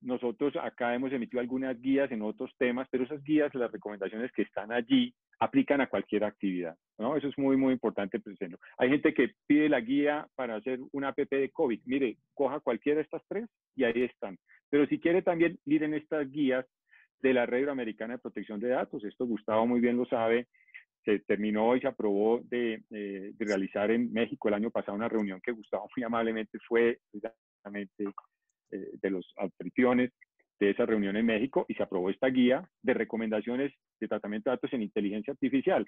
nosotros acá hemos emitido algunas guías en otros temas, pero esas guías, las recomendaciones que están allí, aplican a cualquier actividad, ¿no? Eso es muy, muy importante presentarlo. Hay gente que pide la guía para hacer una app de COVID. Mire, coja cualquiera de estas tres y ahí están. Pero si quiere también, miren estas guías de la Red Iberoamericana de Protección de Datos. Esto Gustavo muy bien lo sabe. Se terminó y se aprobó de realizar en México el año pasado una reunión que Gustavo muy amablemente fue precisamente de los anfitriones de esa reunión en México y se aprobó esta guía de recomendaciones de tratamiento de datos en inteligencia artificial.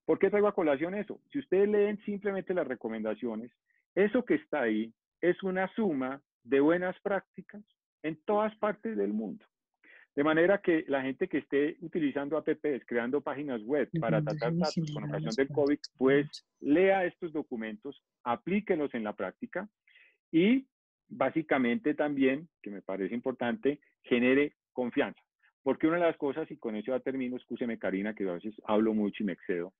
¿Por qué traigo a colación eso? Si ustedes leen simplemente las recomendaciones, eso que está ahí es una suma de buenas prácticas en todas partes del mundo. De manera que la gente que esté utilizando apps, creando páginas web para tratar datos con ocasión del COVID, pues lea estos documentos, aplíquenlos en la práctica y básicamente también, que me parece importante, genere confianza. Porque una de las cosas, y con eso ya termino, excúseme Karina, que a veces hablo mucho y me excedo,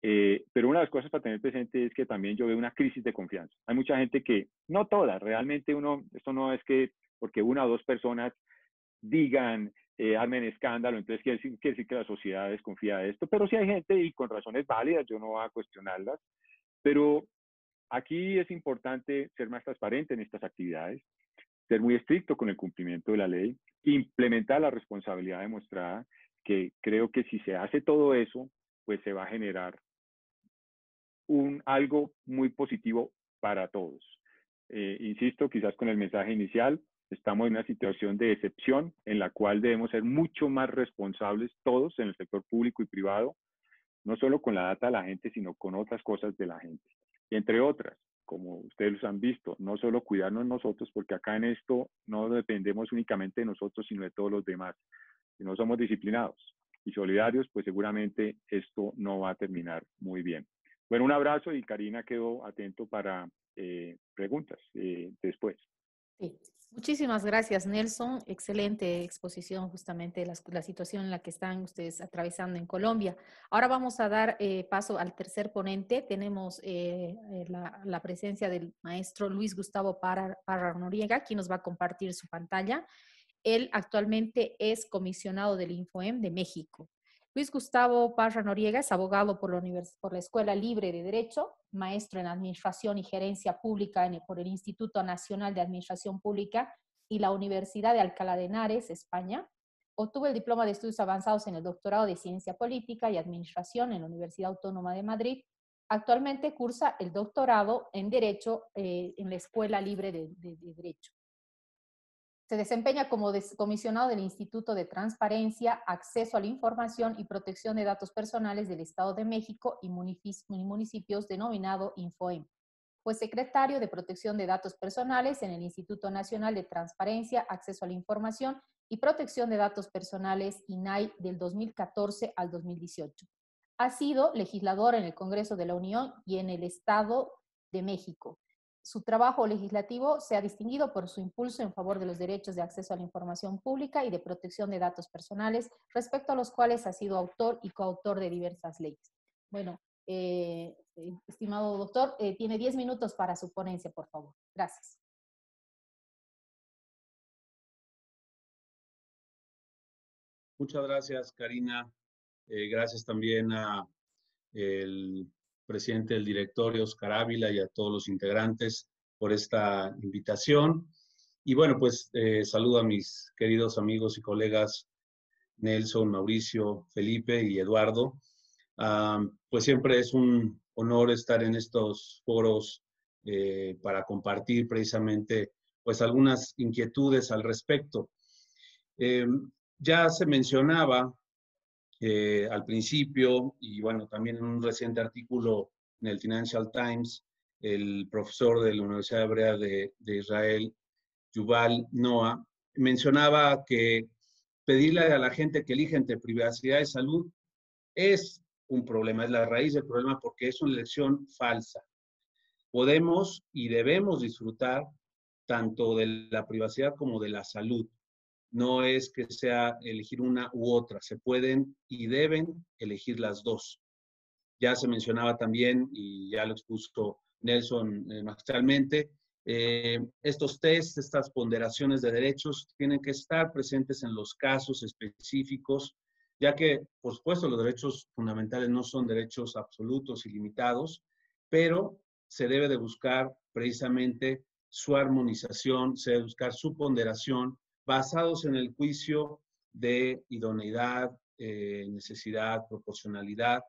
pero una de las cosas para tener presente es que también yo veo una crisis de confianza. Hay mucha gente que, no toda, realmente esto no es que porque una o dos personas digan, armen escándalo, entonces quiere decir que la sociedad desconfía de esto, pero sí hay gente y con razones válidas, yo no voy a cuestionarlas, pero aquí es importante ser más transparente en estas actividades, ser muy estricto con el cumplimiento de la ley, implementar la responsabilidad demostrada, que creo que si se hace todo eso, pues se va a generar algo muy positivo para todos. Insisto, quizás con el mensaje inicial, estamos en una situación de excepción en la cual debemos ser mucho más responsables todos en el sector público y privado, no solo con la data de la gente, sino con otras cosas de la gente. Y entre otras, como ustedes los han visto, no solo cuidarnos nosotros, porque acá en esto no dependemos únicamente de nosotros, sino de todos los demás. Si no somos disciplinados y solidarios, pues seguramente esto no va a terminar muy bien. Bueno, un abrazo y Karina quedó atento para preguntas después. Sí. Muchísimas gracias, Nelson. Excelente exposición justamente de la situación en la que están ustedes atravesando en Colombia. Ahora vamos a dar paso al tercer ponente. Tenemos la presencia del maestro Luis Gustavo Parra Noriega, quien nos va a compartir su pantalla. Él actualmente es comisionado del INFOEM de México. Luis Gustavo Parra Noriega es abogado por la Escuela Libre de Derecho, maestro en Administración y Gerencia Pública por el Instituto Nacional de Administración Pública y la Universidad de Alcalá de Henares, España. Obtuvo el diploma de estudios avanzados en el doctorado de Ciencia Política y Administración en la Universidad Autónoma de Madrid. Actualmente cursa el doctorado en Derecho en la Escuela Libre de Derecho. Se desempeña como comisionado del Instituto de Transparencia, Acceso a la Información y Protección de Datos Personales del Estado de México y municipios denominado INFOEM. Fue secretario de Protección de Datos Personales en el Instituto Nacional de Transparencia, Acceso a la Información y Protección de Datos Personales, INAI, del 2014 al 2018. Ha sido legislador en el Congreso de la Unión y en el Estado de México. Su trabajo legislativo se ha distinguido por su impulso en favor de los derechos de acceso a la información pública y de protección de datos personales, respecto a los cuales ha sido autor y coautor de diversas leyes. Bueno, estimado doctor, tiene 10 minutos para su ponencia, por favor. Gracias. Muchas gracias, Karina. Gracias también a el presidente del directorio, Oscar Ávila, y a todos los integrantes por esta invitación. Y bueno, pues saludo a mis queridos amigos y colegas Nelson, Mauricio, Felipe y Eduardo. Pues siempre es un honor estar en estos foros para compartir precisamente pues algunas inquietudes al respecto. Ya se mencionaba al principio, y bueno, también en un reciente artículo en el Financial Times, el profesor de la Universidad Hebrea de Israel, Yuval Noah, mencionaba que pedirle a la gente que elija entre privacidad y salud es un problema, es la raíz del problema porque es una elección falsa. Podemos y debemos disfrutar tanto de la privacidad como de la salud. No es que sea elegir una u otra, se pueden y deben elegir las dos. Ya se mencionaba también, y ya lo expuso Nelson magistralmente, estos tests, estas ponderaciones de derechos tienen que estar presentes en los casos específicos, ya que, por supuesto, los derechos fundamentales no son derechos absolutos y limitados, pero se debe de buscar precisamente su armonización, se debe buscar su ponderación, basados en el juicio de idoneidad, necesidad, proporcionalidad,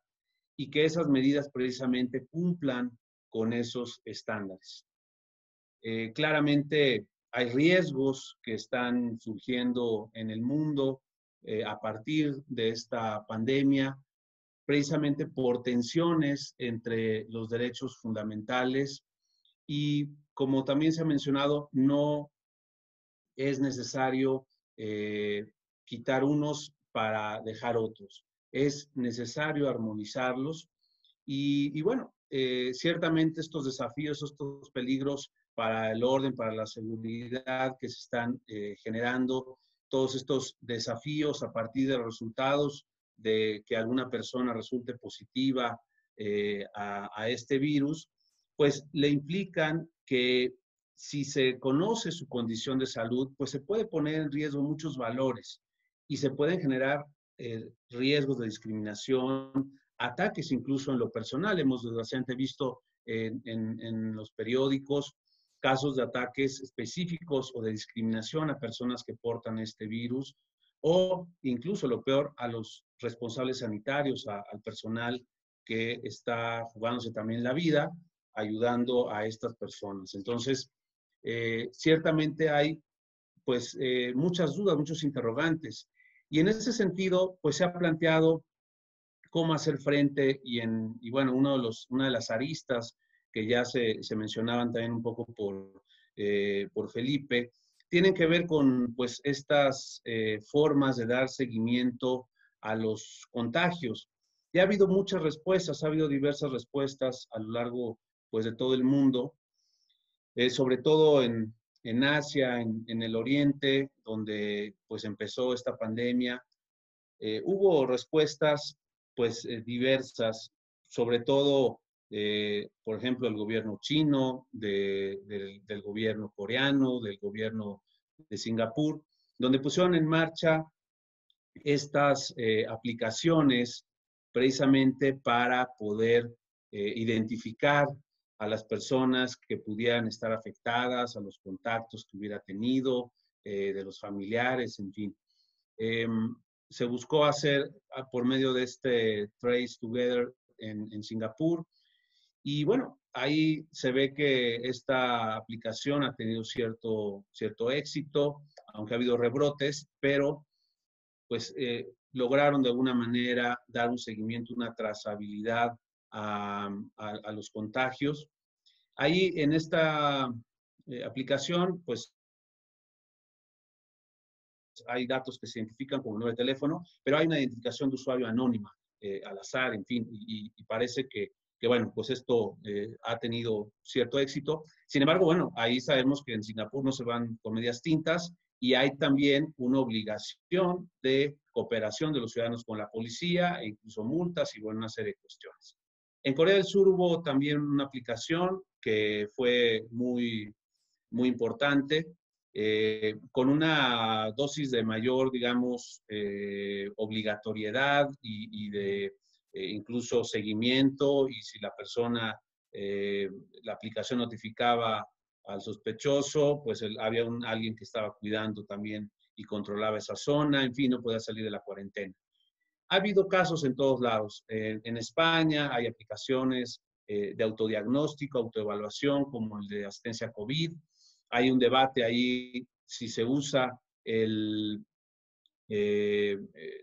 y que esas medidas precisamente cumplan con esos estándares. Claramente hay riesgos que están surgiendo en el mundo a partir de esta pandemia, precisamente por tensiones entre los derechos fundamentales y, como también se ha mencionado, no es necesario quitar unos para dejar otros. Es necesario armonizarlos y bueno, ciertamente estos desafíos, estos peligros para el orden, para la seguridad que se están generando, todos estos desafíos a partir de los resultados de que alguna persona resulte positiva a este virus, pues le implican que si se conoce su condición de salud, pues se puede poner en riesgo muchos valores y se pueden generar riesgos de discriminación, ataques incluso en lo personal. Hemos desgraciadamente visto en los periódicos casos de ataques específicos o de discriminación a personas que portan este virus o incluso lo peor a los responsables sanitarios, al personal que está jugándose también la vida, ayudando a estas personas. Entonces, ciertamente hay pues muchas dudas, muchos interrogantes. Y en ese sentido, pues se ha planteado cómo hacer frente y bueno, una de las aristas que ya se mencionaban también un poco por Felipe, tienen que ver con pues estas formas de dar seguimiento a los contagios. Ya ha habido muchas respuestas, ha habido diversas respuestas a lo largo pues de todo el mundo, sobre todo en Asia, en el Oriente, donde pues empezó esta pandemia. Hubo respuestas pues diversas, sobre todo, por ejemplo, el gobierno chino, del gobierno coreano, del gobierno de Singapur, donde pusieron en marcha estas aplicaciones precisamente para poder identificar a las personas que pudieran estar afectadas, a los contactos que hubiera tenido, de los familiares, en fin. Se buscó hacer por medio de este Trace Together en Singapur. Y bueno, ahí se ve que esta aplicación ha tenido cierto éxito, aunque ha habido rebrotes, pero pues lograron de alguna manera dar un seguimiento, una trazabilidad a los contagios. Ahí en esta aplicación, pues hay datos que se identifican como número de teléfono, pero hay una identificación de usuario anónima, al azar, en fin, y parece que bueno, pues esto ha tenido cierto éxito. Sin embargo, bueno, ahí sabemos que en Singapur no se van con medias tintas y hay también una obligación de cooperación de los ciudadanos con la policía, e incluso multas y bueno, una serie de cuestiones. En Corea del Sur hubo también una aplicación que fue muy importante, con una dosis de mayor, digamos, obligatoriedad y de incluso seguimiento, y si la persona, la aplicación notificaba al sospechoso, pues había alguien que estaba cuidando también y controlaba esa zona, en fin, no podía salir de la cuarentena. Ha habido casos en todos lados. En España hay aplicaciones de autodiagnóstico, autoevaluación, como el de asistencia COVID. Hay un debate ahí si se usa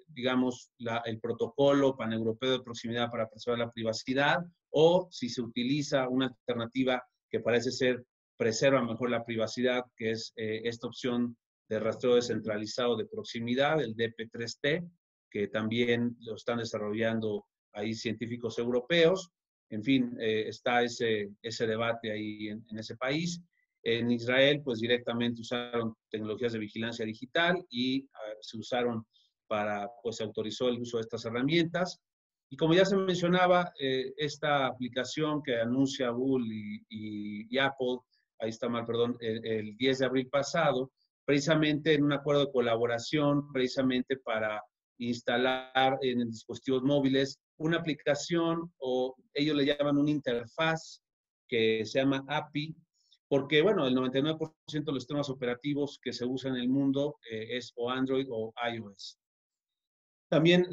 digamos, el protocolo paneuropeo de proximidad para preservar la privacidad, o si se utiliza una alternativa que parece ser preserva mejor la privacidad, que es esta opción de rastreo descentralizado de proximidad, el DP3T, que también lo están desarrollando ahí científicos europeos. En fin, está ese debate ahí en ese país. En Israel, pues directamente usaron tecnologías de vigilancia digital y se usaron pues se autorizó el uso de estas herramientas. Y como ya se mencionaba, esta aplicación que anuncia Google y Apple, ahí está mal, perdón, el 10 de abril pasado, precisamente en un acuerdo de colaboración, precisamente para instalar en dispositivos móviles una aplicación, o ellos le llaman una interfaz que se llama API, porque, bueno, el 99% de los sistemas operativos que se usan en el mundo es o Android o iOS. También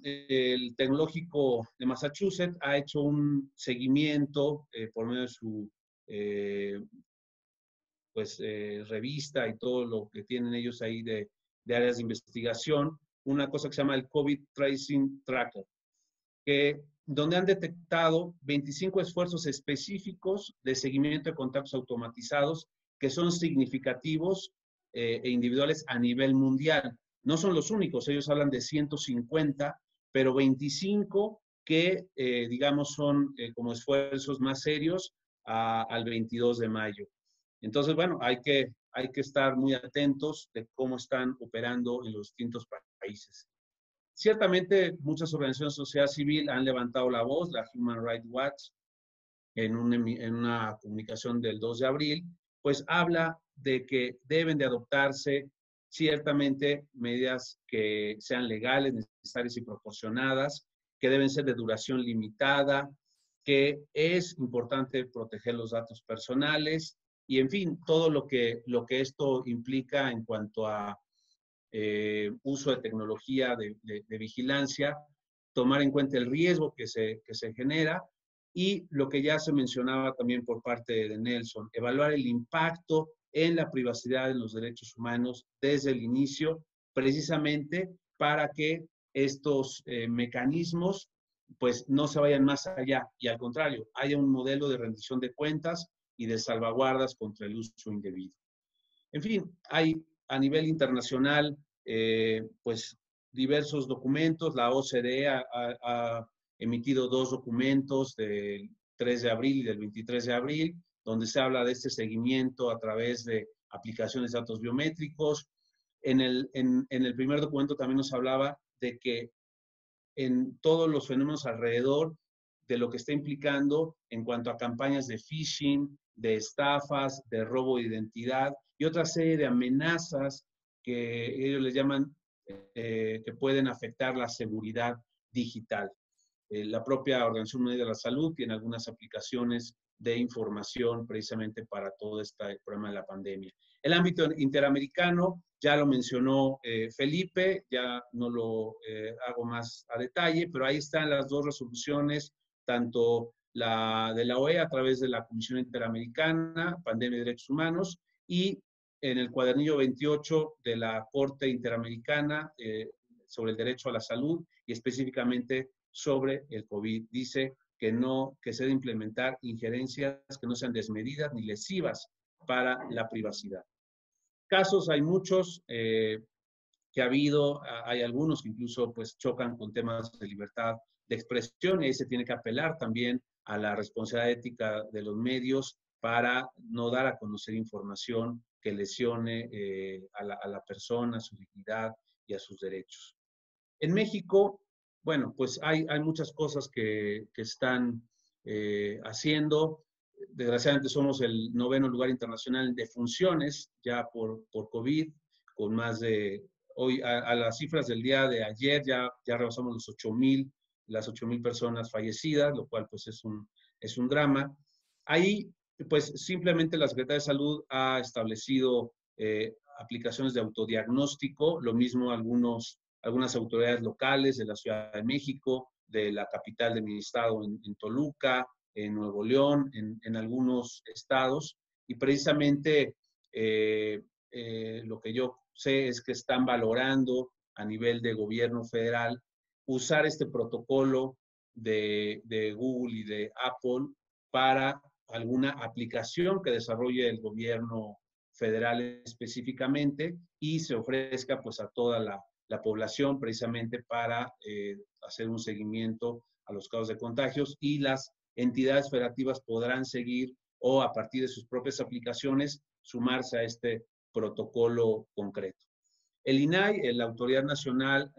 el Tecnológico de Massachusetts ha hecho un seguimiento por medio de su revista y todo lo que tienen ellos ahí de áreas de investigación, una cosa que se llama el COVID Tracing Tracker, donde han detectado 25 esfuerzos específicos de seguimiento de contactos automatizados que son significativos e individuales a nivel mundial. No son los únicos, ellos hablan de 150, pero 25 que, digamos, son como esfuerzos más serios al 22 de mayo. Entonces, bueno, hay que estar muy atentos de cómo están operando en los distintos países. Ciertamente, muchas organizaciones de sociedad civil han levantado la voz, la Human Rights Watch, en una comunicación del 2 de abril, pues habla de que deben de adoptarse ciertamente medidas que sean legales, necesarias y proporcionadas, que deben ser de duración limitada, que es importante proteger los datos personales y, en fin, todo lo que esto implica en cuanto a uso de tecnología de vigilancia, tomar en cuenta el riesgo que se genera y lo que ya se mencionaba también por parte de Nelson, evaluar el impacto en la privacidad de los derechos humanos desde el inicio, precisamente para que estos mecanismos pues no se vayan más allá y al contrario, haya un modelo de rendición de cuentas y de salvaguardas contra el uso indebido. En fin, hay a nivel internacional pues diversos documentos. La OCDE ha emitido 2 documentos del 3 de abril y del 23 de abril, donde se habla de este seguimiento a través de aplicaciones de datos biométricos. En el primer documento también nos hablaba de que en todos los fenómenos alrededor de lo que está implicando en cuanto a campañas de phishing, de estafas, de robo de identidad y otra serie de amenazas que ellos les llaman que pueden afectar la seguridad digital. La propia Organización Mundial de la Salud tiene algunas aplicaciones de información precisamente para todo este problema de la pandemia. El ámbito interamericano, ya lo mencionó Felipe, ya no lo hago más a detalle, pero ahí están las 2 resoluciones, tanto la de la OEA a través de la Comisión Interamericana, Pandemia y Derechos Humanos, y en el cuadernillo 28 de la Corte Interamericana sobre el derecho a la salud y específicamente sobre el COVID. Dice que se debe implementar injerencias que no sean desmedidas ni lesivas para la privacidad. Casos hay muchos que ha habido, hay algunos que incluso pues chocan con temas de libertad de expresión y ahí se tiene que apelar también a la responsabilidad ética de los medios para no dar a conocer información que lesione a la persona, a su dignidad y a sus derechos. En México, bueno, pues hay muchas cosas que están haciendo. Desgraciadamente somos el 9º lugar internacional de defunciones ya por COVID, con más de, hoy a las cifras del día de ayer ya rebasamos las 8,000 personas fallecidas, lo cual pues es un drama. Ahí pues simplemente la Secretaría de Salud ha establecido aplicaciones de autodiagnóstico, lo mismo algunas autoridades locales de la Ciudad de México, de la capital de mi estado en Toluca, en Nuevo León, en algunos estados, y precisamente lo que yo sé es que están valorando a nivel de gobierno federal usar este protocolo de Google y de Apple para alguna aplicación que desarrolle el gobierno federal específicamente y se ofrezca pues a toda la población precisamente para hacer un seguimiento a los casos de contagios, y las entidades federativas podrán seguir o a partir de sus propias aplicaciones sumarse a este protocolo concreto. El INAI, la Autoridad Nacional,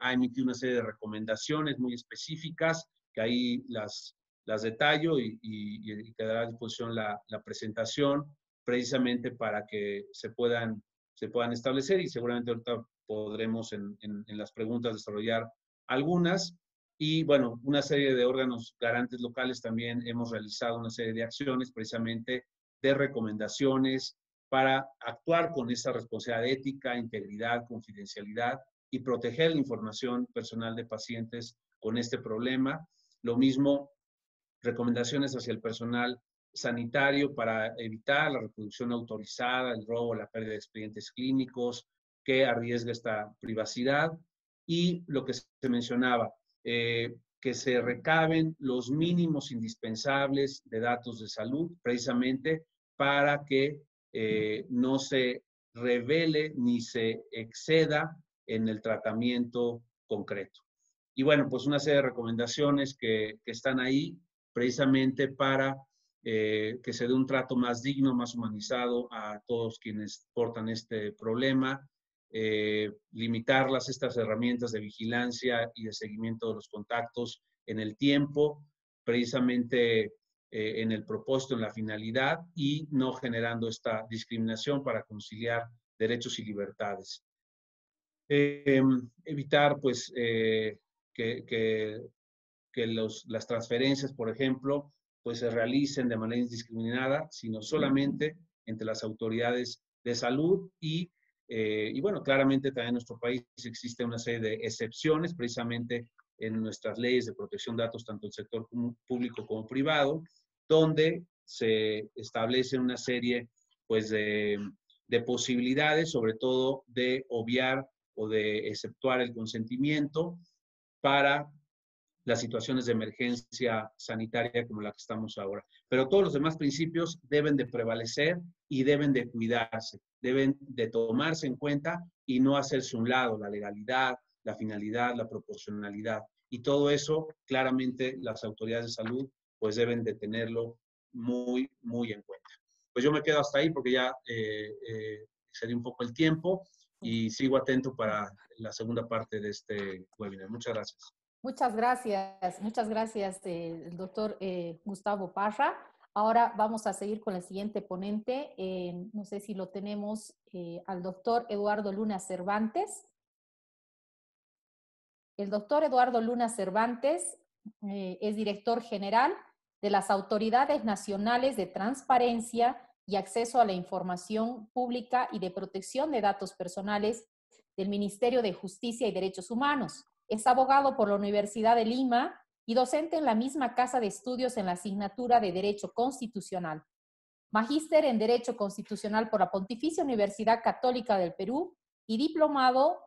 ha emitido una serie de recomendaciones muy específicas, que ahí las detallo y quedará a disposición la presentación, precisamente para que se puedan establecer, y seguramente ahorita podremos en las preguntas desarrollar algunas. Y bueno, una serie de órganos garantes locales también hemos realizado una serie de acciones precisamente de recomendaciones para actuar con esa responsabilidad ética, integridad, confidencialidad y proteger la información personal de pacientes con este problema. Lo mismo, recomendaciones hacia el personal sanitario para evitar la reproducción autorizada, el robo, la pérdida de expedientes clínicos que arriesga esta privacidad. Y lo que se mencionaba, que se recaben los mínimos indispensables de datos de salud, precisamente para que no se revele ni se exceda en el tratamiento concreto. Y bueno, pues una serie de recomendaciones que están ahí precisamente para que se dé un trato más digno, más humanizado a todos quienes portan este problema, limitar estas herramientas de vigilancia y de seguimiento de los contactos en el tiempo, precisamente en el propósito, en la finalidad, y no generando esta discriminación para conciliar derechos y libertades. Evitar, pues, que las transferencias, por ejemplo, pues se realicen de manera indiscriminada, sino solamente entre las autoridades de salud. Y bueno, claramente también en nuestro país existe una serie de excepciones, precisamente en nuestras leyes de protección de datos, tanto el sector público como privado, donde se establece una serie pues, de posibilidades, sobre todo de obviar o de exceptuar el consentimiento para las situaciones de emergencia sanitaria como la que estamos ahora. Pero todos los demás principios deben de prevalecer y deben de cuidarse, deben de tomarse en cuenta y no hacerse un lado la legalidad, la finalidad, la proporcionalidad. Y todo eso, claramente, las autoridades de salud pues deben de tenerlo muy, muy en cuenta. Pues yo me quedo hasta ahí porque ya excedí un poco el tiempo y sigo atento para la segunda parte de este webinar. Muchas gracias. Muchas gracias, el doctor Gustavo Parra. Ahora vamos a seguir con el siguiente ponente. No sé si lo tenemos al doctor Eduardo Luna Cervantes. El doctor Eduardo Luna Cervantes es director general de las Autoridades Nacionales de Transparencia y Acceso a la Información Pública y de Protección de Datos Personales del Ministerio de Justicia y Derechos Humanos. Es abogado por la Universidad de Lima y docente en la misma casa de estudios en la asignatura de Derecho Constitucional. Magíster en Derecho Constitucional por la Pontificia Universidad Católica del Perú y diplomado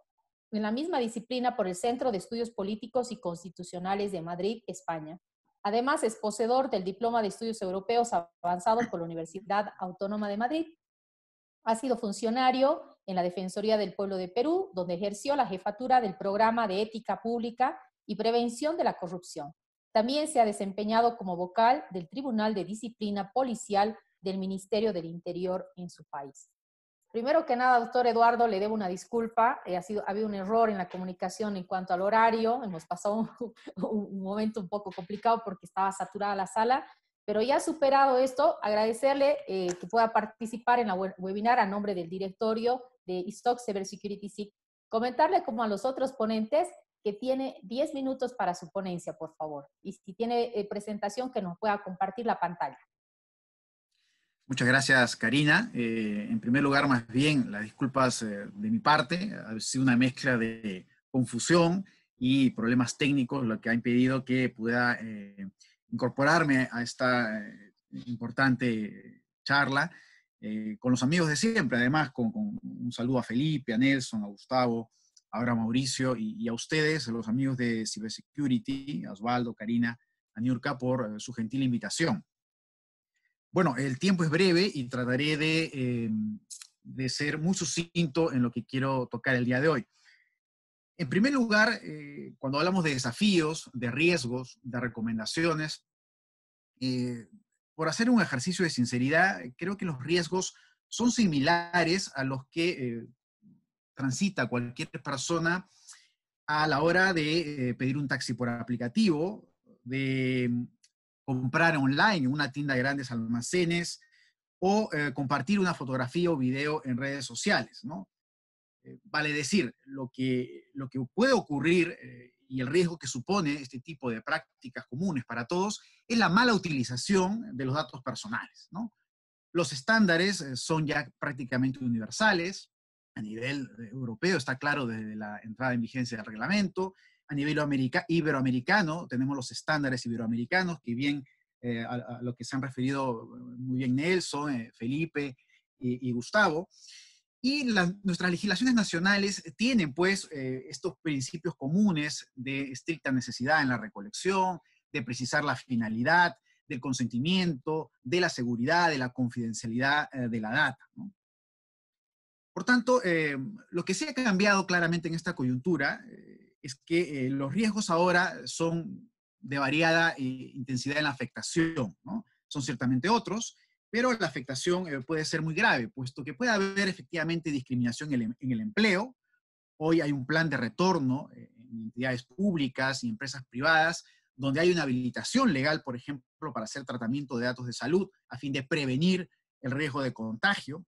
en la misma disciplina por el Centro de Estudios Políticos y Constitucionales de Madrid, España. Además, es poseedor del Diploma de Estudios Europeos Avanzados por la Universidad Autónoma de Madrid. Ha sido funcionario en la Defensoría del Pueblo de Perú, donde ejerció la jefatura del Programa de Ética Pública y Prevención de la Corrupción. También se ha desempeñado como vocal del Tribunal de Disciplina Policial del Ministerio del Interior en su país. Primero que nada, doctor Eduardo, le debo una disculpa. Ha habido un error en la comunicación en cuanto al horario. Hemos pasado un momento un poco complicado porque estaba saturada la sala. Pero ya superado esto, agradecerle que pueda participar en la webinar a nombre del directorio de ISTOC Cybersecurity SIC. Comentarle como a los otros ponentes que tiene 10 minutos para su ponencia, por favor. Y si tiene presentación, que nos pueda compartir la pantalla. Muchas gracias, Karina. En primer lugar, más bien, las disculpas de mi parte. Ha sido una mezcla de confusión y problemas técnicos, lo que ha impedido que pueda incorporarme a esta importante charla con los amigos de siempre, además con un saludo a Felipe, a Nelson, a Gustavo, ahora a Mauricio y a ustedes, los amigos de Cybersecurity, a Osvaldo, Karina, a Niurka, por su gentil invitación. Bueno, el tiempo es breve y trataré de ser muy sucinto en lo que quiero tocar el día de hoy. En primer lugar, cuando hablamos de desafíos, de riesgos, de recomendaciones, por hacer un ejercicio de sinceridad, creo que los riesgos son similares a los que transita cualquier persona a la hora de pedir un taxi por aplicativo, de comprar online en una tienda de grandes almacenes o compartir una fotografía o video en redes sociales, ¿no? Vale decir, lo que puede ocurrir y el riesgo que supone este tipo de prácticas comunes para todos es la mala utilización de los datos personales, ¿no? Los estándares son ya prácticamente universales. A nivel europeo está claro desde la entrada en vigencia del reglamento. A nivel iberoamericano tenemos los estándares iberoamericanos, que bien a lo que se han referido muy bien Nelson, Felipe y Gustavo. Y nuestras legislaciones nacionales tienen, pues, estos principios comunes de estricta necesidad en la recolección, de precisar la finalidad, del consentimiento, de la seguridad, de la confidencialidad de la data, ¿no? Por tanto, lo que sí ha cambiado claramente en esta coyuntura es que los riesgos ahora son de variada intensidad en la afectación, ¿no? Son ciertamente otros, pero la afectación puede ser muy grave, puesto que puede haber efectivamente discriminación en el empleo. Hoy hay un plan de retorno en entidades públicas y empresas privadas, donde hay una habilitación legal, por ejemplo, para hacer tratamiento de datos de salud, a fin de prevenir el riesgo de contagio.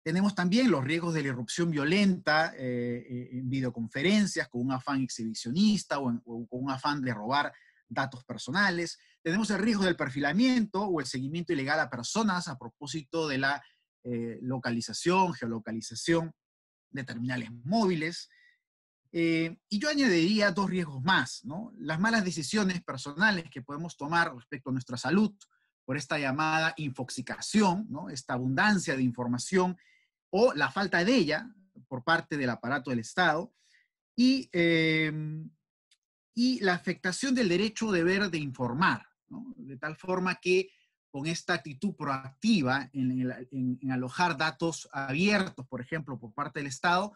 Tenemos también los riesgos de la irrupción violenta en videoconferencias, con un afán exhibicionista o con un afán de robar datos personales. Tenemos el riesgo del perfilamiento o el seguimiento ilegal a personas a propósito de la geolocalización de terminales móviles. Y yo añadiría dos riesgos más, ¿no? Las malas decisiones personales que podemos tomar respecto a nuestra salud por esta llamada infoxicación, ¿no? Esta abundancia de información o la falta de ella por parte del aparato del Estado. Y la afectación del derecho o deber de informar, ¿no? De tal forma que con esta actitud proactiva en alojar datos abiertos, por ejemplo, por parte del Estado,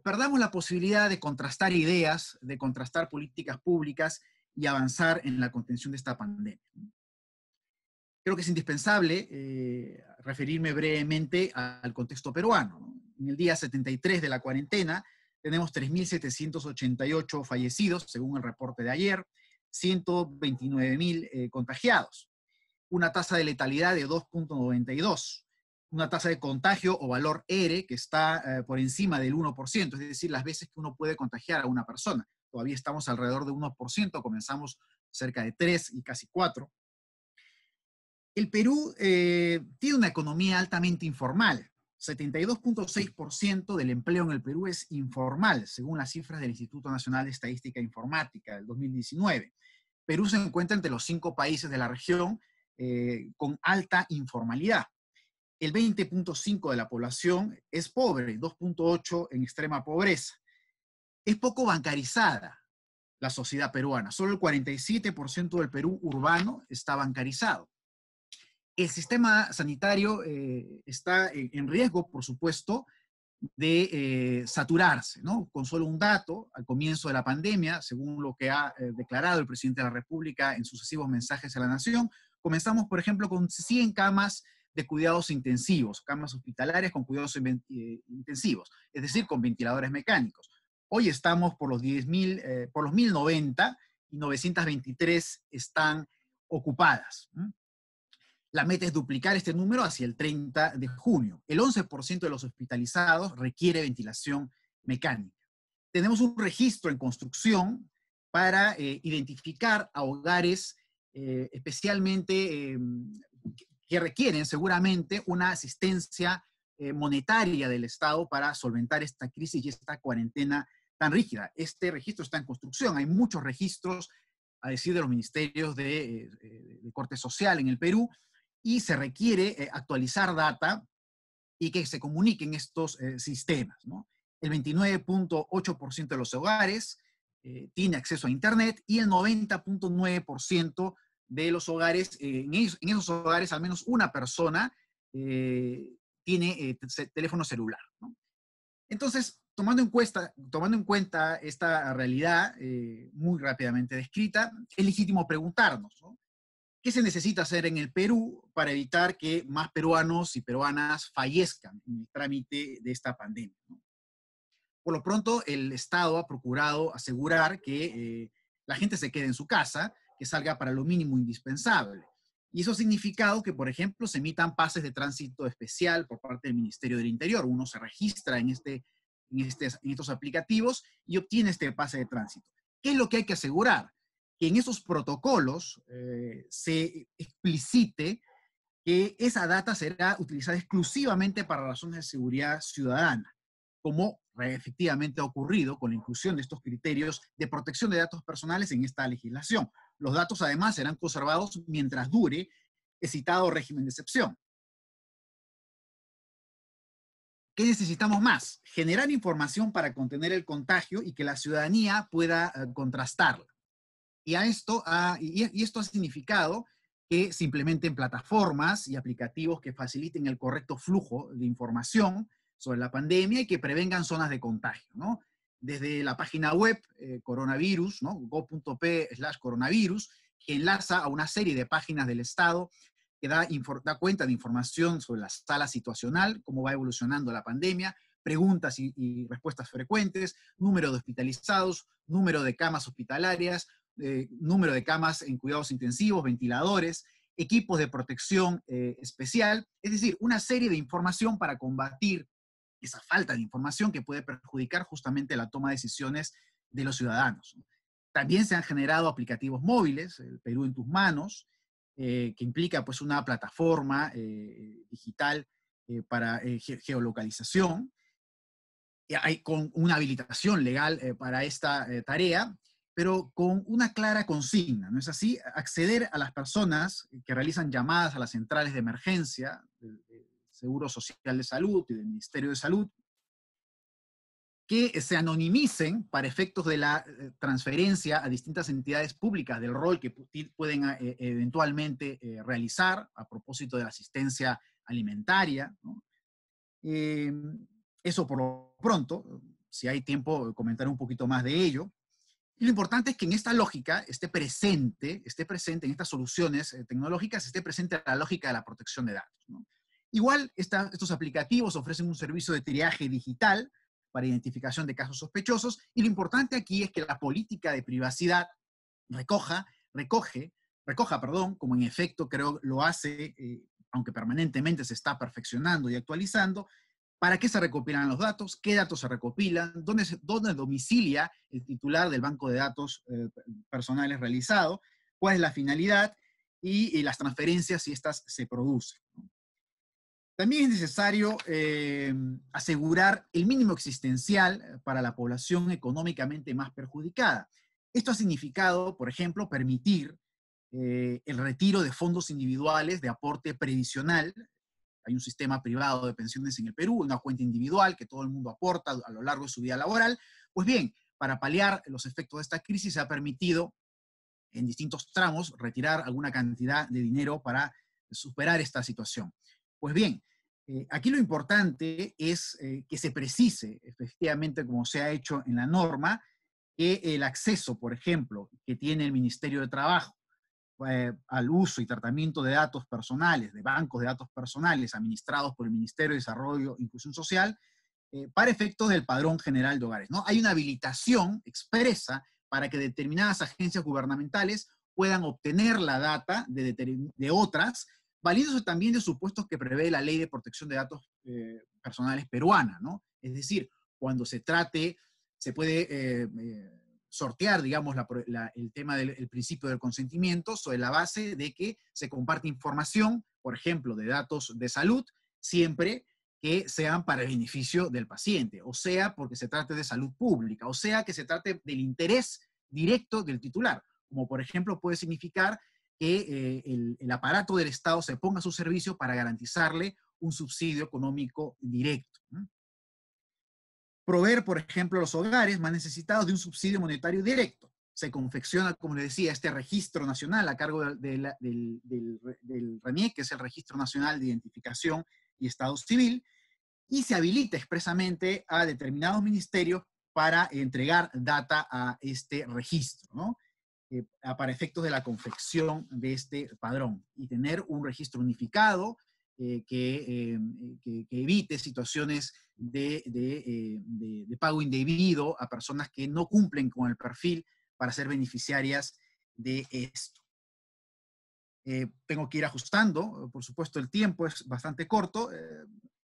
perdamos la posibilidad de contrastar ideas, de contrastar políticas públicas y avanzar en la contención de esta pandemia. Creo que es indispensable referirme brevemente al contexto peruano, ¿no? En el día 73 de la cuarentena, tenemos 3.788 fallecidos, según el reporte de ayer, 129.000 contagiados, una tasa de letalidad de 2.92, una tasa de contagio o valor R que está por encima del 1%, es decir, las veces que uno puede contagiar a una persona. Todavía estamos alrededor de 1%, comenzamos cerca de 3 y casi 4. El Perú tiene una economía altamente informal. 72.6% del empleo en el Perú es informal, según las cifras del Instituto Nacional de Estadística e Informática del 2019. Perú se encuentra entre los 5 países de la región con alta informalidad. El 20.5% de la población es pobre, 2.8% en extrema pobreza. Es poco bancarizada la sociedad peruana. Solo el 47% del Perú urbano está bancarizado. El sistema sanitario está en riesgo, por supuesto, de saturarse, ¿no? Con solo un dato, al comienzo de la pandemia, según lo que ha declarado el presidente de la República en sucesivos mensajes a la nación, comenzamos, por ejemplo, con 100 camas de cuidados intensivos, camas hospitalarias con cuidados intensivos, es decir, con ventiladores mecánicos. Hoy estamos por los 10.000, por los 1.090 y 923 están ocupadas. La meta es duplicar este número hacia el 30 de junio. El 11% de los hospitalizados requiere ventilación mecánica. Tenemos un registro en construcción para identificar a hogares especialmente que requieren seguramente una asistencia monetaria del Estado para solventar esta crisis y esta cuarentena tan rígida. Este registro está en construcción. Hay muchos registros a decir de los ministerios de corte social en el Perú, y se requiere actualizar data y que se comuniquen estos sistemas, ¿no? El 29.8% de los hogares tiene acceso a Internet y el 90.9% de los hogares, en esos hogares al menos una persona tiene teléfono celular, ¿no? Entonces, tomando en cuenta esta realidad muy rápidamente descrita, es legítimo preguntarnos, ¿no? ¿Qué se necesita hacer en el Perú para evitar que más peruanos y peruanas fallezcan en el trámite de esta pandemia, ¿no? Por lo pronto, el Estado ha procurado asegurar que la gente se quede en su casa, que salga para lo mínimo indispensable. Y eso ha significado que, por ejemplo, se emitan pases de tránsito especial por parte del Ministerio del Interior. Uno se registra en estos aplicativos y obtiene este pase de tránsito. ¿Qué es lo que hay que asegurar? Que en esos protocolos se explicite que esa data será utilizada exclusivamente para razones de seguridad ciudadana, como efectivamente ha ocurrido con la inclusión de estos criterios de protección de datos personales en esta legislación. Los datos además serán conservados mientras dure el citado régimen de excepción. ¿Qué necesitamos más? Generar información para contener el contagio y que la ciudadanía pueda contrastarla. Y esto ha significado que se implementen plataformas y aplicativos que faciliten el correcto flujo de información sobre la pandemia y que prevengan zonas de contagio, ¿no? Desde la página web coronavirus, ¿no? go.p/coronavirus, que enlaza a una serie de páginas del Estado que da cuenta de información sobre la sala situacional, cómo va evolucionando la pandemia, preguntas y respuestas frecuentes, número de hospitalizados, número de camas hospitalarias, número de camas en cuidados intensivos, ventiladores, equipos de protección especial, es decir, una serie de información para combatir esa falta de información que puede perjudicar justamente la toma de decisiones de los ciudadanos. También se han generado aplicativos móviles, el Perú en tus manos, que implica pues una plataforma digital para geolocalización, con una habilitación legal para esta tarea, pero con una clara consigna, ¿no es así? Acceder a las personas que realizan llamadas a las centrales de emergencia del Seguro Social de Salud y del Ministerio de Salud, que se anonimicen para efectos de la transferencia a distintas entidades públicas del rol que pueden eventualmente realizar a propósito de la asistencia alimentaria, ¿no? Eso por lo pronto, si hay tiempo, comentaré un poquito más de ello. Y lo importante es que en esta lógica esté presente en estas soluciones tecnológicas, esté presente la lógica de la protección de datos, ¿no? Igual, estos aplicativos ofrecen un servicio de triaje digital para identificación de casos sospechosos, y lo importante aquí es que la política de privacidad recoja, como en efecto creo lo hace, aunque permanentemente se está perfeccionando y actualizando, para qué se recopilan los datos, qué datos se recopilan, dónde domicilia el titular del banco de datos personales realizado, cuál es la finalidad y las transferencias si estas se producen, ¿no? También es necesario asegurar el mínimo existencial para la población económicamente más perjudicada. Esto ha significado, por ejemplo, permitir el retiro de fondos individuales de aporte previsional. Hay un sistema privado de pensiones en el Perú, una cuenta individual que todo el mundo aporta a lo largo de su vida laboral. Pues bien, para paliar los efectos de esta crisis se ha permitido en distintos tramos retirar alguna cantidad de dinero para superar esta situación. Pues bien, aquí lo importante es que se precise, efectivamente, como se ha hecho en la norma, que el acceso, por ejemplo, que tiene el Ministerio de Trabajo al uso y tratamiento de datos personales, de bancos de datos personales administrados por el Ministerio de Desarrollo e Inclusión Social, para efectos del Padrón General de Hogares, ¿no? Hay una habilitación expresa para que determinadas agencias gubernamentales puedan obtener la data de otras, valiéndose también de supuestos que prevé la Ley de Protección de Datos Personales peruana, ¿no? Es decir, cuando se puede sortear, digamos, el tema del principio del consentimiento sobre la base de que se comparte información, por ejemplo, de datos de salud, siempre que sean para el beneficio del paciente, o sea, porque se trate de salud pública, o sea, que se trate del interés directo del titular. como por ejemplo puede significar que el aparato del Estado se ponga a su servicio para garantizarle un subsidio económico directo. Proveer, por ejemplo, a los hogares más necesitados de un subsidio monetario directo. Se confecciona, como les decía, este registro nacional a cargo del RENIEC, que es el Registro Nacional de Identificación y Estado Civil, y se habilita expresamente a determinados ministerios para entregar data a este registro, ¿no? Para efectos de la confección de este padrón, y tener un registro unificado que evite situaciones de pago indebido a personas que no cumplen con el perfil para ser beneficiarias de esto. Tengo que ir ajustando, por supuesto el tiempo es bastante corto,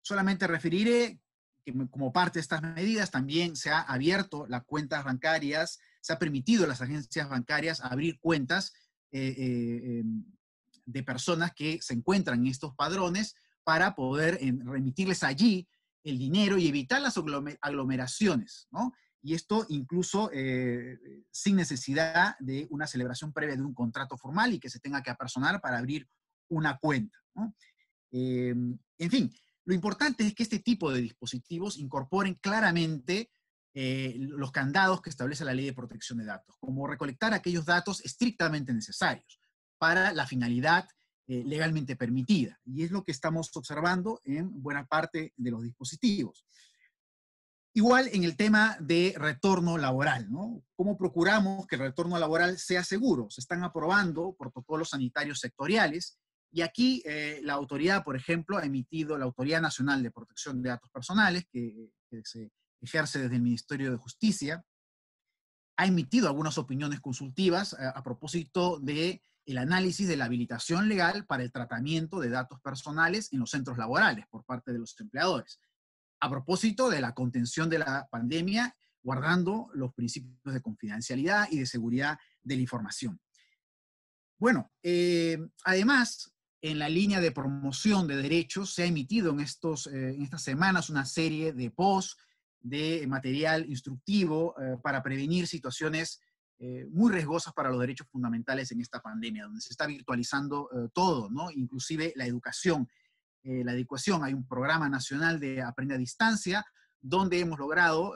solamente referiré que como parte de estas medidas también se ha abierto las cuentas bancarias, se ha permitido a las agencias bancarias abrir cuentas de personas que se encuentran en estos padrones para poder remitirles allí el dinero y evitar las aglomeraciones, ¿no? Y esto incluso sin necesidad de una celebración previa de un contrato formal y que se tenga que apersonar para abrir una cuenta, ¿no? En fin, lo importante es que este tipo de dispositivos incorporen claramente los candados que establece la Ley de Protección de Datos, como recolectar aquellos datos estrictamente necesarios para la finalidad legalmente permitida. Y es lo que estamos observando en buena parte de los dispositivos. Igual en el tema de retorno laboral, ¿no? ¿Cómo procuramos que el retorno laboral sea seguro? Se están aprobando protocolos sanitarios sectoriales y aquí la autoridad, por ejemplo, ha emitido la Autoridad Nacional de Protección de Datos Personales, que se ejerce desde el Ministerio de Justicia, ha emitido algunas opiniones consultivas a propósito de el análisis de la habilitación legal para el tratamiento de datos personales en los centros laborales por parte de los empleadores, a propósito de la contención de la pandemia, guardando los principios de confidencialidad y de seguridad de la información. Bueno, además, en la línea de promoción de derechos, se ha emitido en estas semanas una serie de posts de material instructivo para prevenir situaciones muy riesgosas para los derechos fundamentales en esta pandemia, donde se está virtualizando todo, ¿no? Inclusive la educación. La educación, hay un programa nacional de Aprende a Distancia, donde hemos logrado,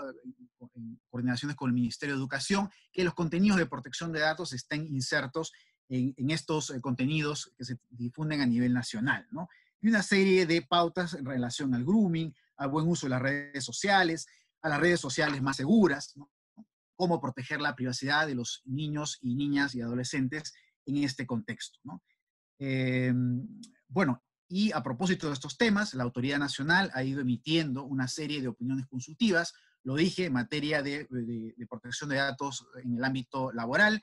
en coordinaciones con el Ministerio de Educación, que los contenidos de protección de datos estén insertos en estos contenidos que se difunden a nivel nacional, ¿no? Y una serie de pautas en relación al grooming, al buen uso de las redes sociales, a las redes sociales más seguras, ¿no? Cómo proteger la privacidad de los niños y niñas y adolescentes en este contexto, ¿no? Bueno, y a propósito de estos temas, la Autoridad Nacional ha ido emitiendo una serie de opiniones consultivas, lo dije, en materia de protección de datos en el ámbito laboral.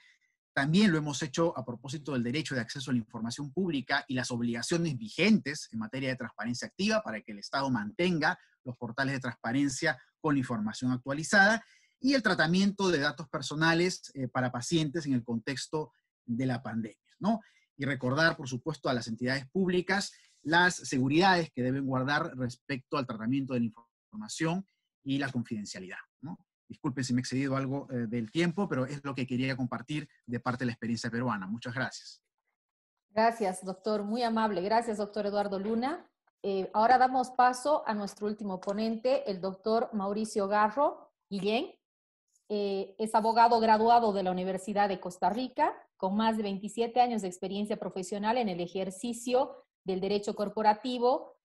También lo hemos hecho a propósito del derecho de acceso a la información pública y las obligaciones vigentes en materia de transparencia activa para que el Estado mantenga los portales de transparencia con la información actualizada y el tratamiento de datos personales para pacientes en el contexto de la pandemia, ¿no? Y recordar, por supuesto, a las entidades públicas las seguridades que deben guardar respecto al tratamiento de la información y la confidencialidad, ¿no? Disculpen si me he excedido algo del tiempo, pero es lo que quería compartir de parte de la experiencia peruana. Muchas gracias. Gracias, doctor. Muy amable. Gracias, doctor Eduardo Luna. Ahora damos paso a nuestro último ponente, el doctor Mauricio Garro Guillén. Es abogado graduado de la Universidad de Costa Rica, con más de 27 años de experiencia profesional en el ejercicio del derecho corporativo,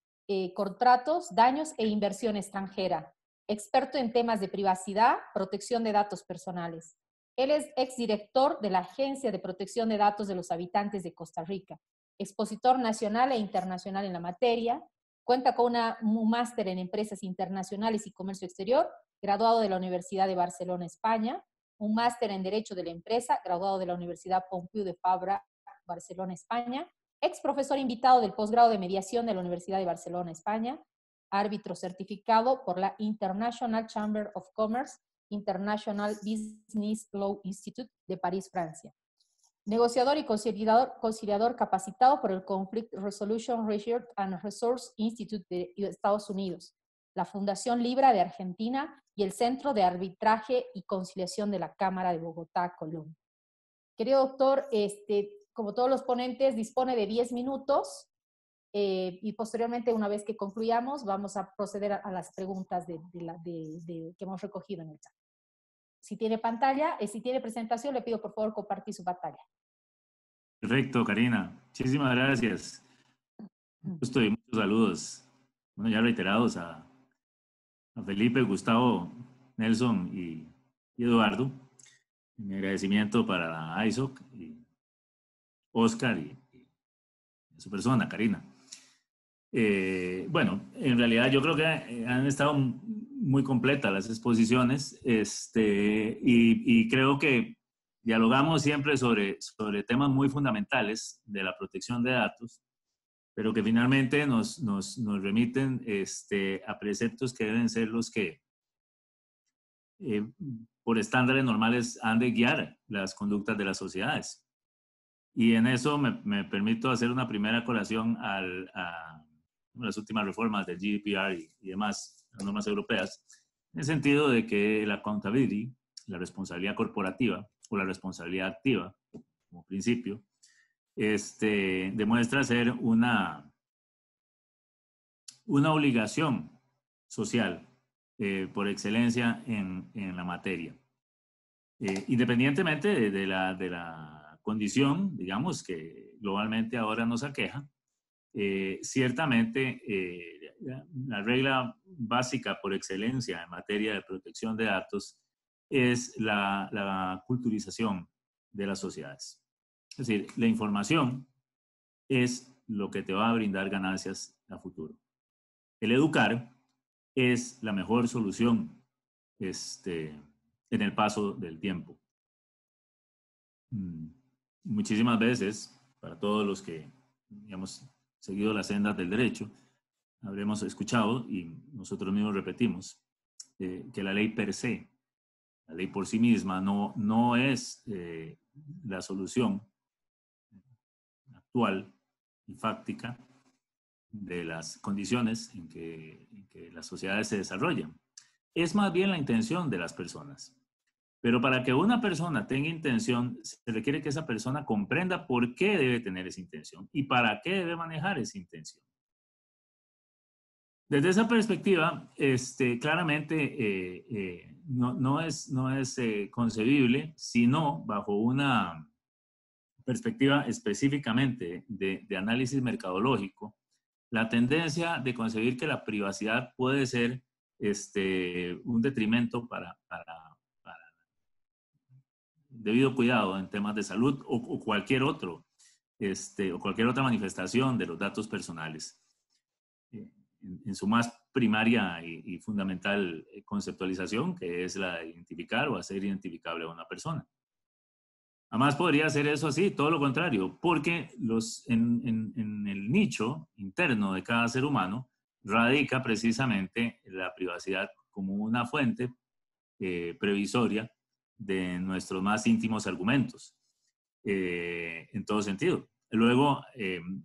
contratos, daños e inversión extranjera. Experto en temas de privacidad, protección de datos personales. Él es exdirector de la Agencia de Protección de Datos de los Habitantes de Costa Rica, expositor nacional e internacional en la materia, cuenta con un máster en Empresas Internacionales y Comercio Exterior, graduado de la Universidad de Barcelona, España, un máster en Derecho de la Empresa, graduado de la Universidad Pompeu de Fabra, Barcelona, España, ex profesor invitado del posgrado de Mediación de la Universidad de Barcelona, España, árbitro certificado por la International Chamber of Commerce, International Business Law Institute de París, Francia. Negociador y conciliador capacitado por el Conflict Resolution Research and Resource Institute de Estados Unidos, la Fundación Libra de Argentina y el Centro de Arbitraje y Conciliación de la Cámara de Bogotá, Colombia. Querido doctor, como todos los ponentes, dispone de 10 minutos y posteriormente, una vez que concluyamos, vamos a proceder a las preguntas que hemos recogido en el chat. Si tiene pantalla, si tiene presentación, le pido por favor compartir su pantalla. Perfecto, Karina. Muchísimas gracias. Gusto y muchos saludos. Bueno, ya reiterados a Felipe, Gustavo, Nelson y Eduardo. Mi agradecimiento para ISOC y Oscar y su persona, Karina. Bueno, en realidad yo creo que han estado muy completas las exposiciones y creo que dialogamos siempre sobre temas muy fundamentales de la protección de datos, pero que finalmente nos remiten a preceptos que deben ser los que por estándares normales han de guiar las conductas de las sociedades. Y en eso me permito hacer una primera colación a las últimas reformas del GDPR y demás, las normas europeas, en el sentido de que la accountability, la responsabilidad corporativa o la responsabilidad activa, como principio, demuestra ser una obligación social por excelencia en la materia. Independientemente de la condición, digamos, que globalmente ahora nos aqueja, ciertamente la regla básica por excelencia en materia de protección de datos es la culturización de las sociedades. Es decir, la información es lo que te va a brindar ganancias a futuro. El educar es la mejor solución en el paso del tiempo. Muchísimas veces, para todos los que hemos seguido las sendas del derecho, habremos escuchado, y nosotros mismos repetimos, que la ley per se, la ley por sí misma, no es la solución actual y fáctica de las condiciones en que las sociedades se desarrollan. Es más bien la intención de las personas. Pero para que una persona tenga intención, se requiere que esa persona comprenda por qué debe tener esa intención y para qué debe manejar esa intención. Desde esa perspectiva, claramente no es concebible, sino bajo una perspectiva específicamente de análisis mercadológico, la tendencia de concebir que la privacidad puede ser un detrimento para debido cuidado en temas de salud o cualquier otro, o cualquier otra manifestación de los datos personales. En su más primaria y fundamental conceptualización, que es la de identificar o hacer identificable a una persona. Además, podría ser eso así, todo lo contrario, porque en el nicho interno de cada ser humano radica precisamente la privacidad como una fuente previsoria de nuestros más íntimos argumentos, en todo sentido. Luego,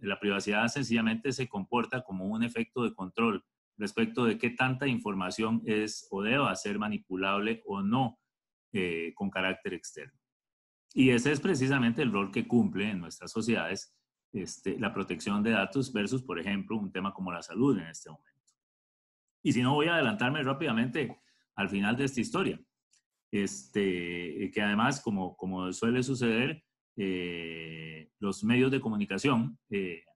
la privacidad sencillamente se comporta como un efecto de control respecto de qué tanta información es o deba ser manipulable o no con carácter externo. Y ese es precisamente el rol que cumple en nuestras sociedades la protección de datos versus, por ejemplo, un tema como la salud en este momento. Y si no, voy a adelantarme rápidamente al final de esta historia. Que además, como suele suceder, los medios de comunicación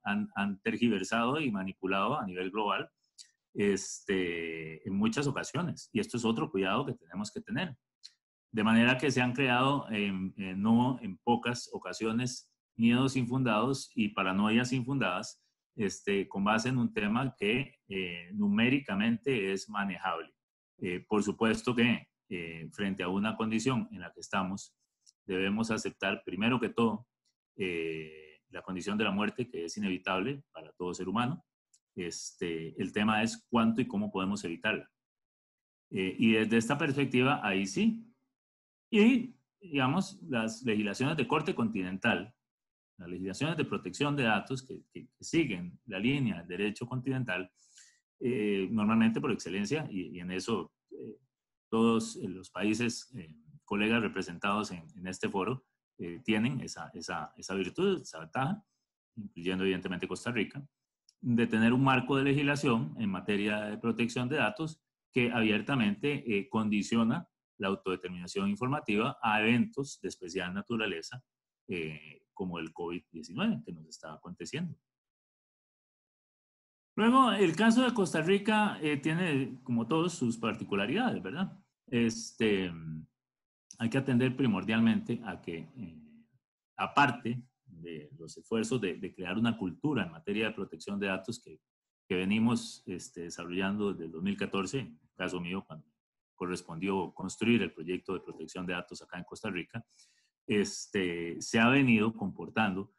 han tergiversado y manipulado a nivel global en muchas ocasiones. Y esto es otro cuidado que tenemos que tener. De manera que se han creado, no en pocas ocasiones, miedos infundados y paranoias infundadas con base en un tema que numéricamente es manejable. Por supuesto que frente a una condición en la que estamos, debemos aceptar primero que todo la condición de la muerte, que es inevitable para todo ser humano. El tema es cuánto y cómo podemos evitarla. Y desde esta perspectiva, ahí sí. Y, digamos, las legislaciones de corte continental, las legislaciones de protección de datos que siguen la línea del derecho continental, normalmente por excelencia, y en eso todos los países, colegas representados en este foro, tienen esa virtud, esa ventaja, incluyendo evidentemente Costa Rica, de tener un marco de legislación en materia de protección de datos que abiertamente condiciona la autodeterminación informativa a eventos de especial naturaleza, como el COVID-19 que nos está aconteciendo. Luego, el caso de Costa Rica tiene, como todos, sus particularidades, ¿verdad? Hay que atender primordialmente a que, aparte de los esfuerzos de crear una cultura en materia de protección de datos que venimos desarrollando desde el 2014, en el caso mío, cuando correspondió construir el proyecto de protección de datos acá en Costa Rica, se ha venido comportando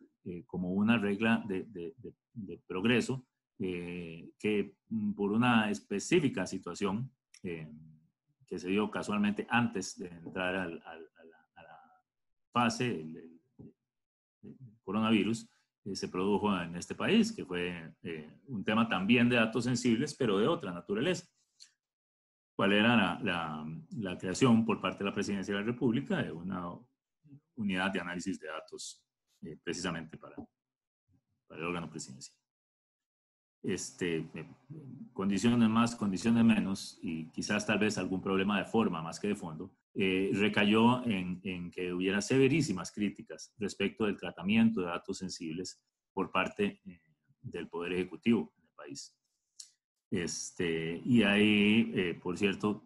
como una regla de progreso que por una específica situación que se dio casualmente antes de entrar a la fase del coronavirus, se produjo en este país, que fue un tema también de datos sensibles, pero de otra naturaleza. ¿Cuál era la creación por parte de la Presidencia de la República de una unidad de análisis de datos precisamente para el órgano presidencial? Condiciones más, condiciones menos, y quizás tal vez algún problema de forma más que de fondo, recayó en que hubiera severísimas críticas respecto del tratamiento de datos sensibles por parte del Poder Ejecutivo en el país. Y ahí, por cierto,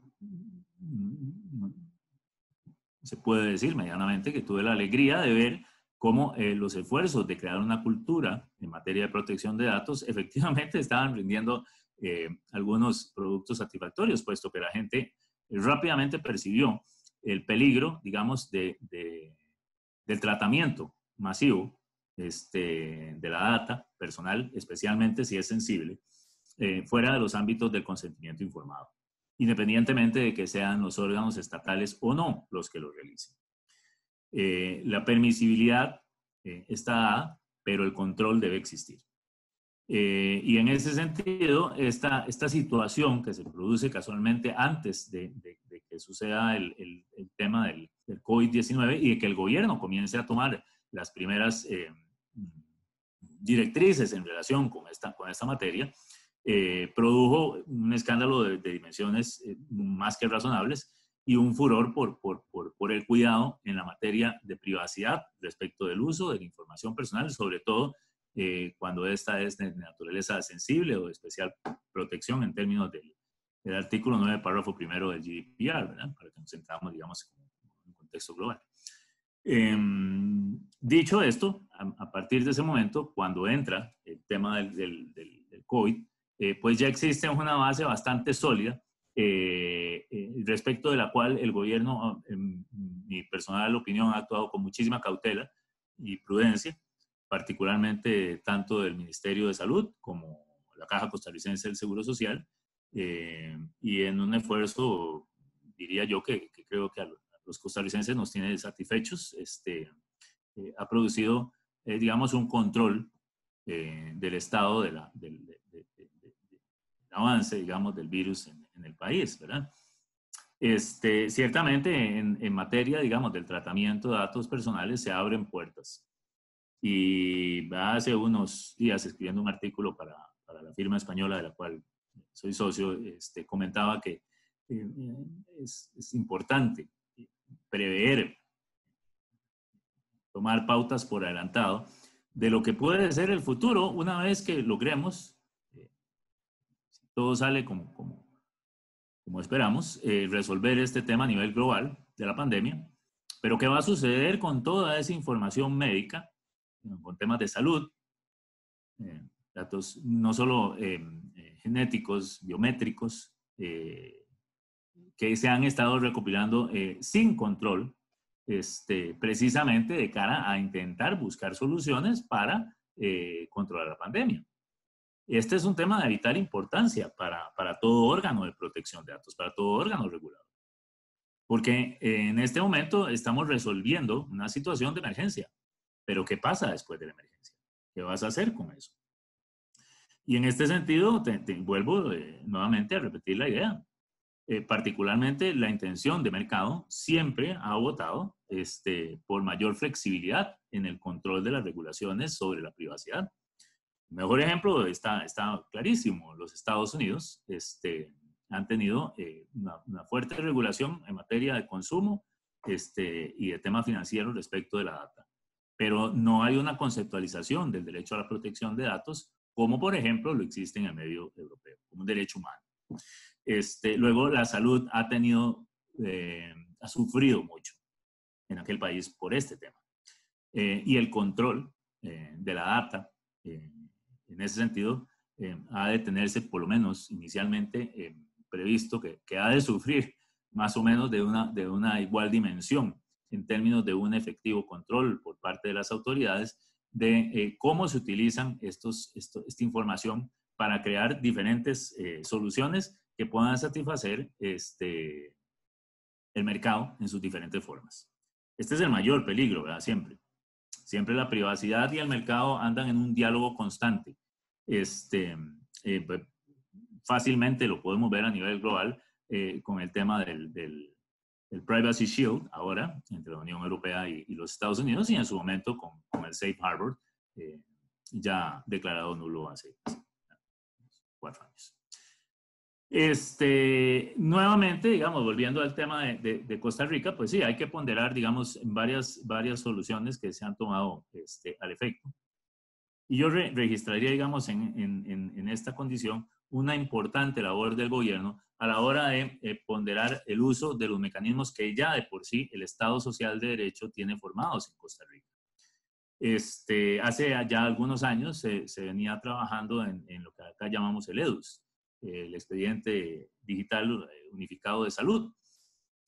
se puede decir medianamente que tuve la alegría de ver cómo los esfuerzos de crear una cultura en materia de protección de datos efectivamente estaban rindiendo algunos productos satisfactorios, puesto que la gente rápidamente percibió el peligro, digamos, del tratamiento masivo de la data personal, especialmente si es sensible, fuera de los ámbitos del consentimiento informado, independientemente de que sean los órganos estatales o no los que lo realicen. La permisibilidad está dada, pero el control debe existir. Y en ese sentido, esta situación que se produce casualmente antes de que suceda el tema del COVID-19 y de que el gobierno comience a tomar las primeras directrices en relación con esta materia, produjo un escándalo de dimensiones más que razonables y un furor por el cuidado en la materia de privacidad respecto del uso de la información personal, sobre todo cuando esta es de naturaleza sensible o de especial protección en términos del artículo 9, párrafo primero del GDPR, ¿verdad? Para que nos centramos, digamos, en un contexto global. Dicho esto, a partir de ese momento, cuando entra el tema del COVID, pues ya existe una base bastante sólida respecto de la cual el gobierno, en mi personal opinión, ha actuado con muchísima cautela y prudencia, particularmente tanto del Ministerio de Salud como la Caja Costarricense del Seguro Social, y en un esfuerzo, diría yo, que creo que a los costarricenses nos tiene satisfechos, ha producido, digamos, un control del estado del avance, digamos, del virus en el país, ¿verdad? Ciertamente en materia, digamos, del tratamiento de datos personales se abren puertas. Y hace unos días, escribiendo un artículo para la firma española de la cual soy socio, comentaba que es importante prever, tomar pautas por adelantado de lo que puede ser el futuro una vez que logremos, si todo sale como esperamos, resolver este tema a nivel global de la pandemia. Pero ¿qué va a suceder con toda esa información médica, con temas de salud, datos no solo genéticos, biométricos, que se han estado recopilando sin control, precisamente de cara a intentar buscar soluciones para controlar la pandemia? Este es un tema de vital importancia para todo órgano de protección de datos, para todo órgano regulador. Porque en este momento estamos resolviendo una situación de emergencia. Pero ¿qué pasa después de la emergencia? ¿Qué vas a hacer con eso? Y en este sentido, te vuelvo nuevamente a repetir la idea. particularmente la intención de mercado siempre ha votado por mayor flexibilidad en el control de las regulaciones sobre la privacidad. El mejor ejemplo está clarísimo. Los Estados Unidos han tenido una fuerte regulación en materia de consumo y de temas financieros respecto de la data. Pero no hay una conceptualización del derecho a la protección de datos, como por ejemplo lo existe en el medio europeo, como un derecho humano. Luego la salud ha sufrido mucho en aquel país por este tema. Y el control de la data, en ese sentido, ha de tenerse, por lo menos inicialmente, previsto que ha de sufrir más o menos de una igual dimensión en términos de un efectivo control por parte de las autoridades de cómo se utilizan esta información para crear diferentes soluciones que puedan satisfacer el mercado en sus diferentes formas. Este es el mayor peligro, ¿verdad? Siempre la privacidad y el mercado andan en un diálogo constante. Fácilmente lo podemos ver a nivel global con el tema del Privacy Shield, ahora, entre la Unión Europea y los Estados Unidos, y en su momento con el Safe Harbor, ya declarado nulo hace 4 años. Nuevamente, digamos, volviendo al tema de Costa Rica, pues sí, hay que ponderar, digamos, varias soluciones que se han tomado al efecto. Y yo registraría, digamos, en esta condición una importante labor del gobierno a la hora de ponderar el uso de los mecanismos que ya de por sí el Estado Social de Derecho tiene formados en Costa Rica. Hace ya algunos años se venía trabajando en lo que acá llamamos el EDUS, el Expediente Digital Unificado de Salud,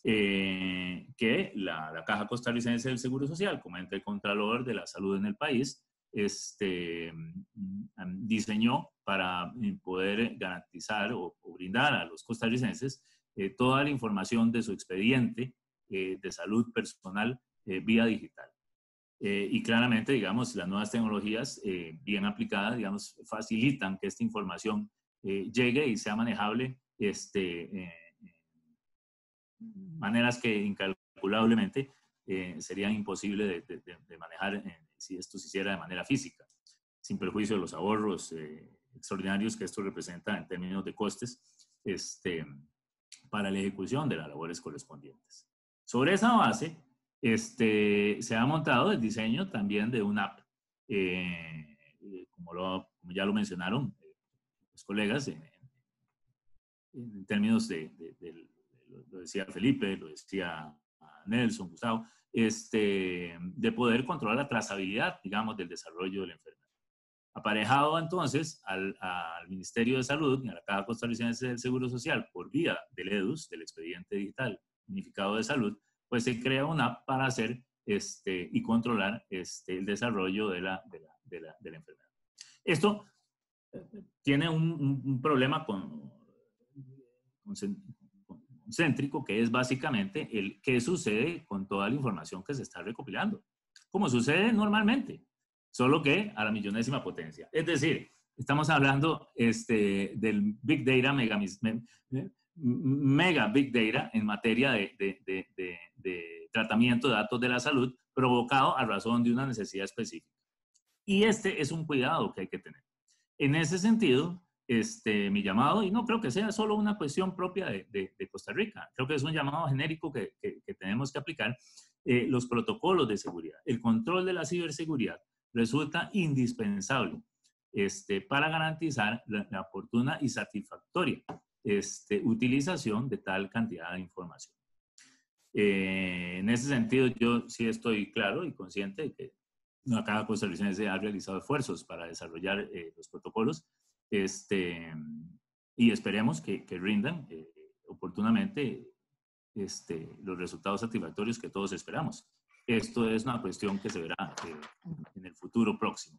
que la Caja Costarricense del Seguro Social, como ente contralor de la salud en el país, diseñó para poder garantizar o brindar a los costarricenses toda la información de su expediente de salud personal vía digital. Y claramente, digamos, las nuevas tecnologías bien aplicadas, digamos, facilitan que esta información llegue y sea manejable maneras que incalculablemente serían imposibles de manejar si esto se hiciera de manera física, sin perjuicio de los ahorros extraordinarios que esto representa en términos de costes para la ejecución de las labores correspondientes. Sobre esa base, se ha montado el diseño también de una app, como ya lo mencionaron los colegas, en términos lo decía Felipe, lo decía Nelson, Gustavo, de poder controlar la trazabilidad, digamos, del desarrollo de la enfermedad. Aparejado entonces al Ministerio de Salud y a la Caja Costarricense del Seguro Social por vía del EDUS, del Expediente Digital Unificado de Salud, pues se crea una app para hacer y controlar el desarrollo de la enfermedad. Esto tiene un problema concéntrico, que es básicamente el qué sucede con toda la información que se está recopilando, como sucede normalmente, solo que a la millonésima potencia. Es decir, estamos hablando del Big Data, mega Big Data en materia de tratamiento de datos de la salud provocado a razón de una necesidad específica. Y es un cuidado que hay que tener. En ese sentido, mi llamado, y no creo que sea solo una cuestión propia de Costa Rica, creo que es un llamado genérico que tenemos que aplicar, los protocolos de seguridad. El control de la ciberseguridad resulta indispensable para garantizar la oportuna y satisfactoria utilización de tal cantidad de información. En ese sentido, yo sí estoy claro y consciente de que la Caja Costarricense ha realizado esfuerzos para desarrollar los protocolos y esperemos que rindan oportunamente los resultados satisfactorios que todos esperamos. Esto es una cuestión que se verá en el futuro próximo.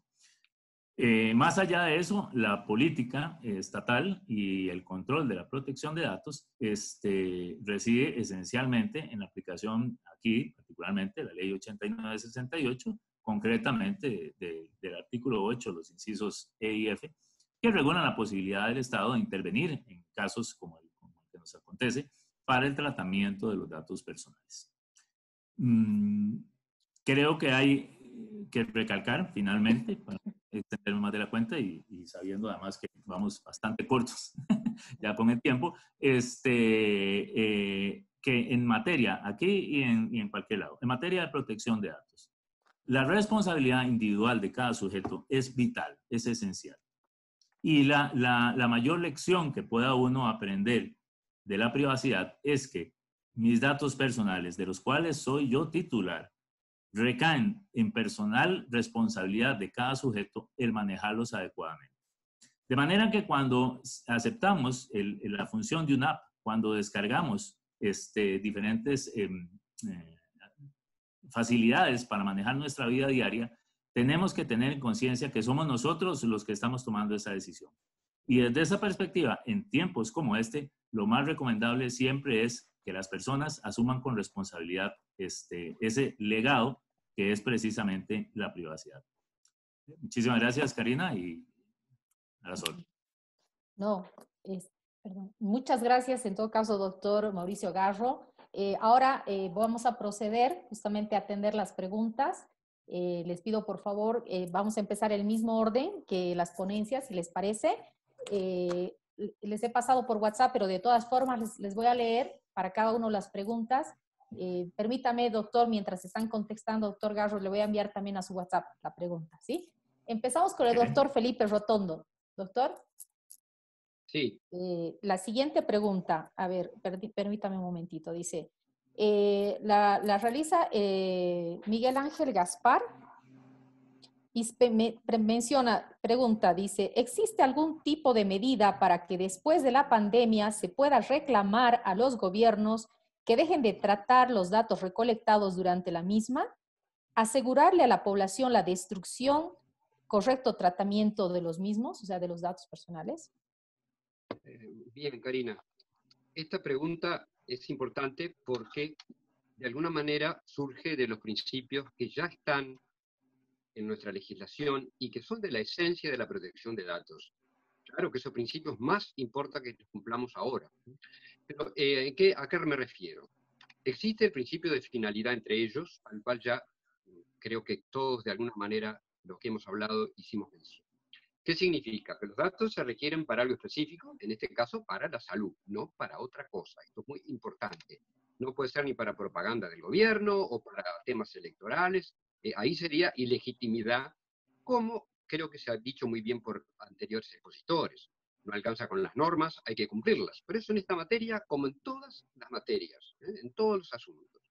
Más allá de eso, la política estatal y el control de la protección de datos reside esencialmente en la aplicación aquí, particularmente de la Ley 8968, concretamente del artículo 8, los incisos E y F, que regulan la posibilidad del Estado de intervenir en casos como el que nos acontece para el tratamiento de los datos personales. Creo que hay que recalcar, finalmente, para extenderme más de la cuenta y sabiendo además que vamos bastante cortos ya con el tiempo, que en materia, aquí y en cualquier lado, en materia de protección de datos, la responsabilidad individual de cada sujeto es vital, es esencial. Y la mayor lección que pueda uno aprender de la privacidad es que mis datos personales, de los cuales soy yo titular, recaen en personal responsabilidad de cada sujeto el manejarlos adecuadamente. De manera que cuando aceptamos la función de una app, cuando descargamos diferentes facilidades para manejar nuestra vida diaria, tenemos que tener en conciencia que somos nosotros los que estamos tomando esa decisión. Y desde esa perspectiva, en tiempos como este, lo más recomendable siempre es que las personas asuman con responsabilidad ese legado que es precisamente la privacidad. Muchísimas gracias, Karina, y a la sola. No, perdón. Muchas gracias en todo caso, doctor Mauricio Garro. Ahora vamos a proceder justamente a atender las preguntas. Les pido por favor, vamos a empezar el mismo orden que las ponencias, si les parece. Les he pasado por WhatsApp, pero de todas formas les voy a leer para cada uno las preguntas. Permítame, doctor, mientras están contestando, doctor Garro, le voy a enviar también a su WhatsApp la pregunta, ¿sí? Empezamos con el doctor Felipe Rotondo. Doctor. Sí. La siguiente pregunta, a ver, permítame un momentito, dice, la realiza Miguel Ángel Gaspar y pregunta, dice, ¿existe algún tipo de medida para que después de la pandemia se pueda reclamar a los gobiernos que dejen de tratar los datos recolectados durante la misma? ¿Asegurarle a la población la destrucción, correcto tratamiento de los mismos, o sea, de los datos personales? Bien, Karina. Esta pregunta es importante porque de alguna manera surge de los principios que ya están en nuestra legislación y que son de la esencia de la protección de datos. Claro que esos principios más importa que los cumplamos ahora. Pero ¿a qué me refiero? Existe el principio de finalidad entre ellos, al cual ya creo que todos de alguna manera los que hemos hablado hicimos mención. ¿Qué significa? Que los datos se requieren para algo específico, en este caso para la salud, no para otra cosa. Esto es muy importante. No puede ser ni para propaganda del gobierno o para temas electorales. Ahí sería ilegitimidad, como creo que se ha dicho muy bien por anteriores expositores. No alcanza con las normas, hay que cumplirlas. Pero eso en esta materia, como en todas las materias, en todos los asuntos.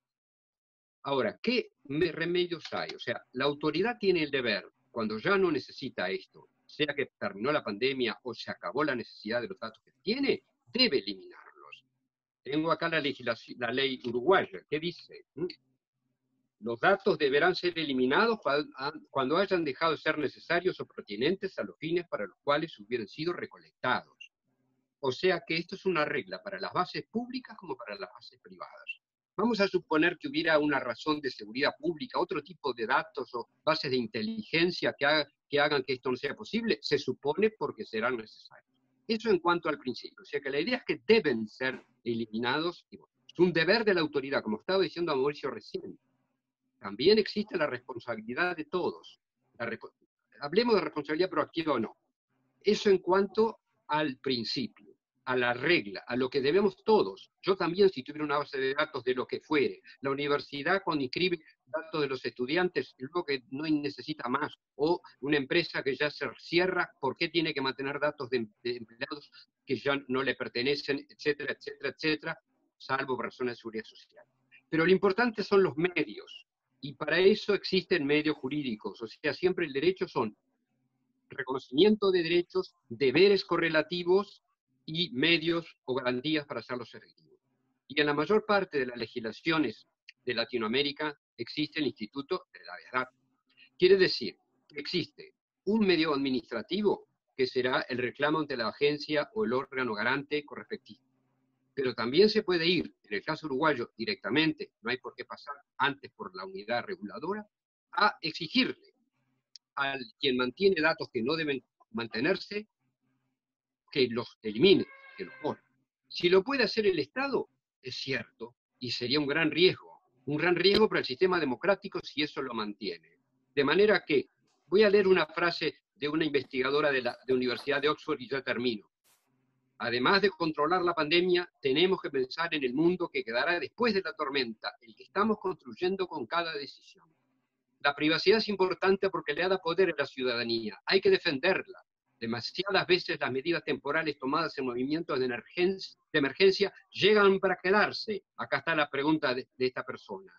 Ahora, ¿qué remedios hay? O sea, la autoridad tiene el deber, cuando ya no necesita esto, sea que terminó la pandemia o se acabó la necesidad de los datos que tiene, debe eliminarlos. Tengo acá la ley uruguaya, que dice, los datos deberán ser eliminados cuando hayan dejado de ser necesarios o pertinentes a los fines para los cuales hubieran sido recolectados. O sea que esto es una regla para las bases públicas como para las bases privadas. Vamos a suponer que hubiera una razón de seguridad pública, otro tipo de datos o bases de inteligencia que hagan que esto no sea posible, se supone porque serán necesarios. Eso en cuanto al principio. O sea que la idea es que deben ser eliminados. Y bueno, es un deber de la autoridad, como estaba diciendo a Mauricio recién. También existe la responsabilidad de todos. Hablemos de responsabilidad proactiva o no. Eso en cuanto al principio, a la regla, a lo que debemos todos. Yo también, si tuviera una base de datos de lo que fuere, la universidad cuando inscribe datos de los estudiantes, luego que no necesita más, o una empresa que ya se cierra, ¿por qué tiene que mantener datos de empleados que ya no le pertenecen, etcétera, etcétera, etcétera, salvo por razones de seguridad social? Pero lo importante son los medios, y para eso existen medios jurídicos, o sea, siempre el derecho son reconocimiento de derechos, deberes correlativos y medios o garantías para hacerlos efectivos. Y en la mayor parte de las legislaciones de Latinoamérica existe el Instituto de la Verdad. Quiere decir que existe un medio administrativo que será el reclamo ante la agencia o el órgano garante correspectivo. Pero también se puede ir, en el caso uruguayo, directamente, no hay por qué pasar antes por la unidad reguladora, a exigirle a quien mantiene datos que no deben mantenerse, que los elimine, que los borre. Si lo puede hacer el Estado, es cierto, y sería un gran riesgo para el sistema democrático si eso lo mantiene. De manera que, voy a leer una frase de una investigadora de la Universidad de Oxford y ya termino. Además de controlar la pandemia, tenemos que pensar en el mundo que quedará después de la tormenta, el que estamos construyendo con cada decisión. La privacidad es importante porque le da poder a la ciudadanía. Hay que defenderla. Demasiadas veces las medidas temporales tomadas en movimientos de emergencia llegan para quedarse. Acá está la pregunta de esta persona.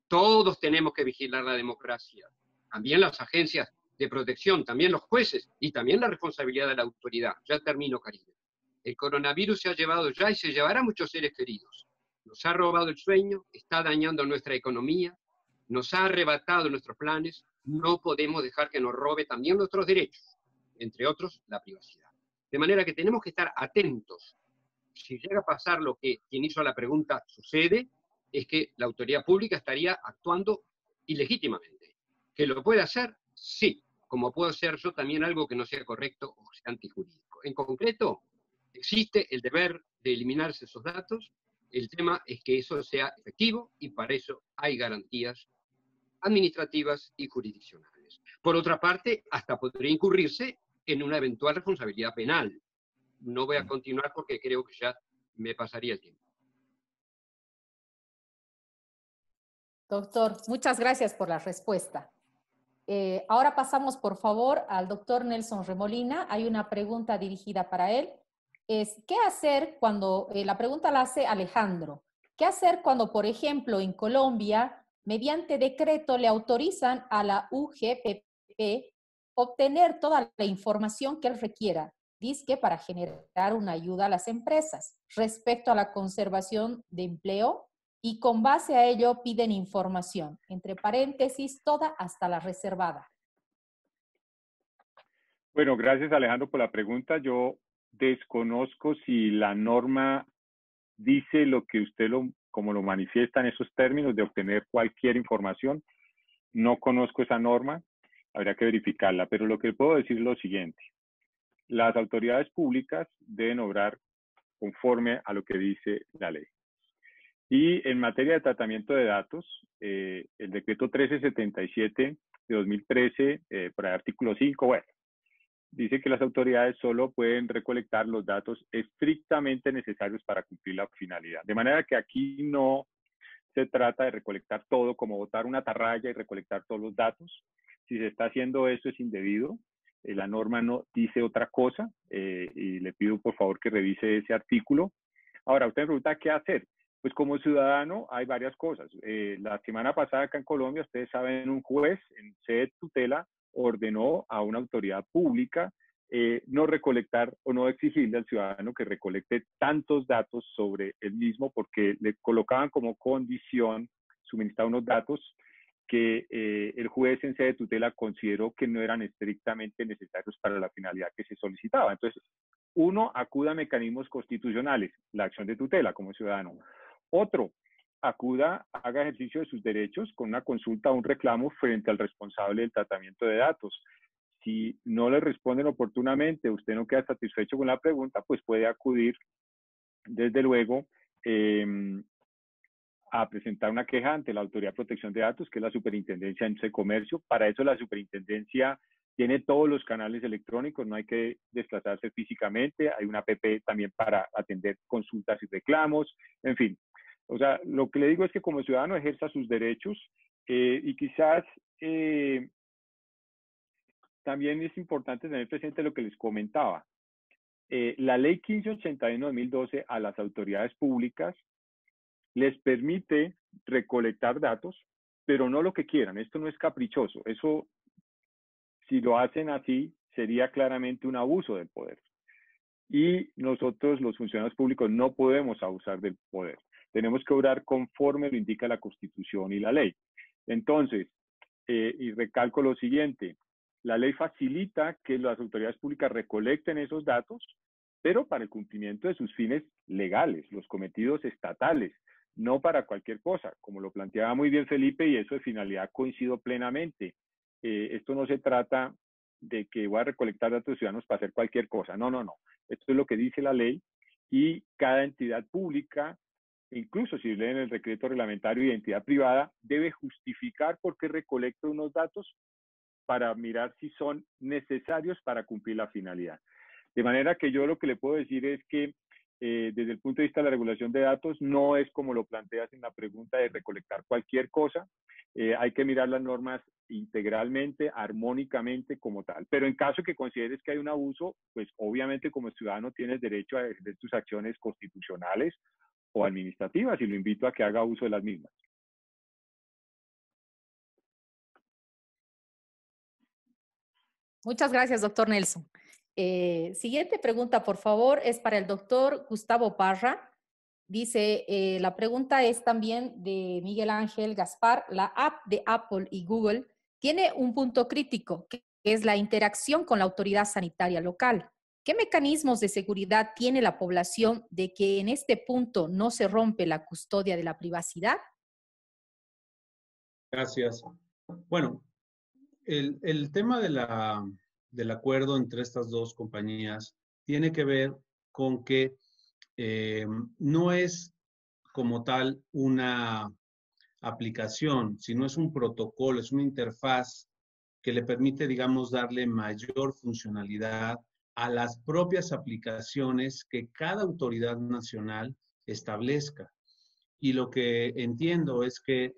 Todos tenemos que vigilar la democracia. También las agencias de protección, también los jueces y también la responsabilidad de la autoridad. Ya termino, Karina. El coronavirus se ha llevado ya y se llevará muchos seres queridos. Nos ha robado el sueño, está dañando nuestra economía, nos ha arrebatado nuestros planes. No podemos dejar que nos robe también nuestros derechos, entre otros la privacidad. De manera que tenemos que estar atentos. Si llega a pasar lo que quien hizo la pregunta sucede, es que la autoridad pública estaría actuando ilegítimamente. ¿Que lo puede hacer? Sí, como puedo hacer yo también algo que no sea correcto o sea antijurídico. En concreto, existe el deber de eliminarse esos datos. El tema es que eso sea efectivo y para eso hay garantías administrativas y jurisdiccionales. Por otra parte, hasta podría incurrirse en una eventual responsabilidad penal. No voy a continuar porque creo que ya me pasaría el tiempo. Doctor, muchas gracias por la respuesta. Ahora pasamos, por favor, al doctor Nelson Remolina. Hay una pregunta dirigida para él. ¿Qué hacer cuando, la pregunta la hace Alejandro, ¿qué hacer cuando, por ejemplo, en Colombia, mediante decreto le autorizan a la UGPP obtener toda la información que él requiera, dizque para generar una ayuda a las empresas respecto a la conservación de empleo, y con base a ello piden información, entre paréntesis, toda hasta la reservada? Bueno, gracias Alejandro por la pregunta. Yo desconozco si la norma dice lo que usted como lo manifiesta en esos términos de obtener cualquier información. No conozco esa norma, habría que verificarla, pero lo que puedo decir es lo siguiente. Las autoridades públicas deben obrar conforme a lo que dice la ley. Y en materia de tratamiento de datos, el decreto 1377 de 2013, por el artículo 5, bueno, dice que las autoridades solo pueden recolectar los datos estrictamente necesarios para cumplir la finalidad. De manera que aquí no se trata de recolectar todo, como botar una atarraya y recolectar todos los datos. Si se está haciendo eso es indebido. La norma no dice otra cosa y le pido por favor que revise ese artículo. Ahora, usted me pregunta qué hacer. Pues como ciudadano hay varias cosas. La semana pasada acá en Colombia, ustedes saben, un juez en sede de tutela ordenó a una autoridad pública no recolectar o no exigirle al ciudadano que recolecte tantos datos sobre el mismo porque le colocaban como condición suministrar unos datos que el juez en sede de tutela consideró que no eran estrictamente necesarios para la finalidad que se solicitaba. Entonces, uno, acuda a mecanismos constitucionales, la acción de tutela como ciudadano. Otro, acuda, haga ejercicio de sus derechos con una consulta o un reclamo frente al responsable del tratamiento de datos. Si no le responden oportunamente, usted no queda satisfecho con la pregunta, pues puede acudir, desde luego, a presentar una queja ante la Autoridad de Protección de Datos, que es la Superintendencia de Comercio. Para eso la Superintendencia tiene todos los canales electrónicos, no hay que desplazarse físicamente, hay una app también para atender consultas y reclamos, en fin. O sea, lo que le digo es que como ciudadano ejerza sus derechos y quizás también es importante tener presente lo que les comentaba. La ley 1581-2012 a las autoridades públicas les permite recolectar datos, pero no lo que quieran. Esto no es caprichoso. Eso, si lo hacen así, sería claramente un abuso del poder. Y nosotros, los funcionarios públicos, no podemos abusar del poder. Tenemos que obrar conforme lo indica la Constitución y la ley. Entonces, y recalco lo siguiente, la ley facilita que las autoridades públicas recolecten esos datos, pero para el cumplimiento de sus fines legales, los cometidos estatales, no para cualquier cosa, como lo planteaba muy bien Felipe, y eso de finalidad coincido plenamente. Esto no se trata de que voy a recolectar datos ciudadanos para hacer cualquier cosa, no, no, no. Esto es lo que dice la ley y cada entidad pública, incluso si leen el decreto reglamentario de entidad privada, debe justificar por qué recolecta unos datos para mirar si son necesarios para cumplir la finalidad. De manera que yo lo que le puedo decir es que desde el punto de vista de la regulación de datos, no es como lo planteas en la pregunta de recolectar cualquier cosa. Hay que mirar las normas integralmente, armónicamente como tal. Pero en caso que consideres que hay un abuso, pues obviamente como ciudadano tienes derecho a ejercer tus acciones constitucionales o administrativas y lo invito a que haga uso de las mismas. Muchas gracias, doctor Nelson. Siguiente pregunta, por favor, es para el doctor Gustavo Parra. Dice, la pregunta es también de Miguel Ángel Gaspar. La app de Apple y Google tiene un punto crítico, que es la interacción con la autoridad sanitaria local. ¿Qué mecanismos de seguridad tiene la población de que en este punto no se rompe la custodia de la privacidad? Gracias. Bueno, el tema del acuerdo entre estas dos compañías tiene que ver con que no es como tal una aplicación, sino es un protocolo, es una interfaz que le permite, digamos, darle mayor funcionalidad a las propias aplicaciones que cada autoridad nacional establezca. Y lo que entiendo es que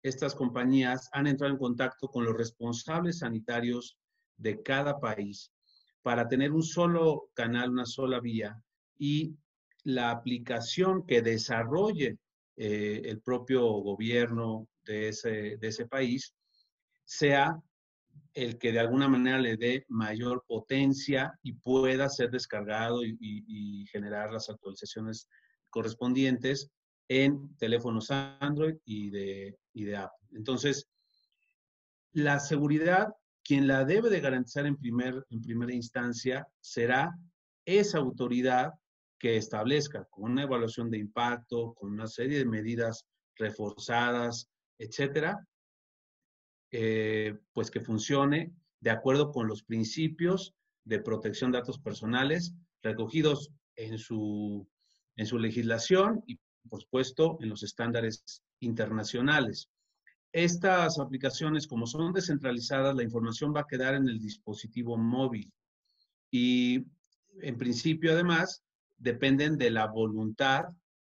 estas compañías han entrado en contacto con los responsables sanitarios de cada país para tener un solo canal, una sola vía, y la aplicación que desarrolle el propio gobierno de ese país sea el que de alguna manera le dé mayor potencia y pueda ser descargado y generar las actualizaciones correspondientes en teléfonos Android y de Apple. Entonces, la seguridad, quien la debe de garantizar en primera instancia será esa autoridad que establezca con una evaluación de impacto, con una serie de medidas reforzadas, etcétera, pues que funcione de acuerdo con los principios de protección de datos personales recogidos en su legislación y, por supuesto, en los estándares internacionales. Estas aplicaciones, como son descentralizadas, la información va a quedar en el dispositivo móvil y, en principio, además, dependen de la voluntad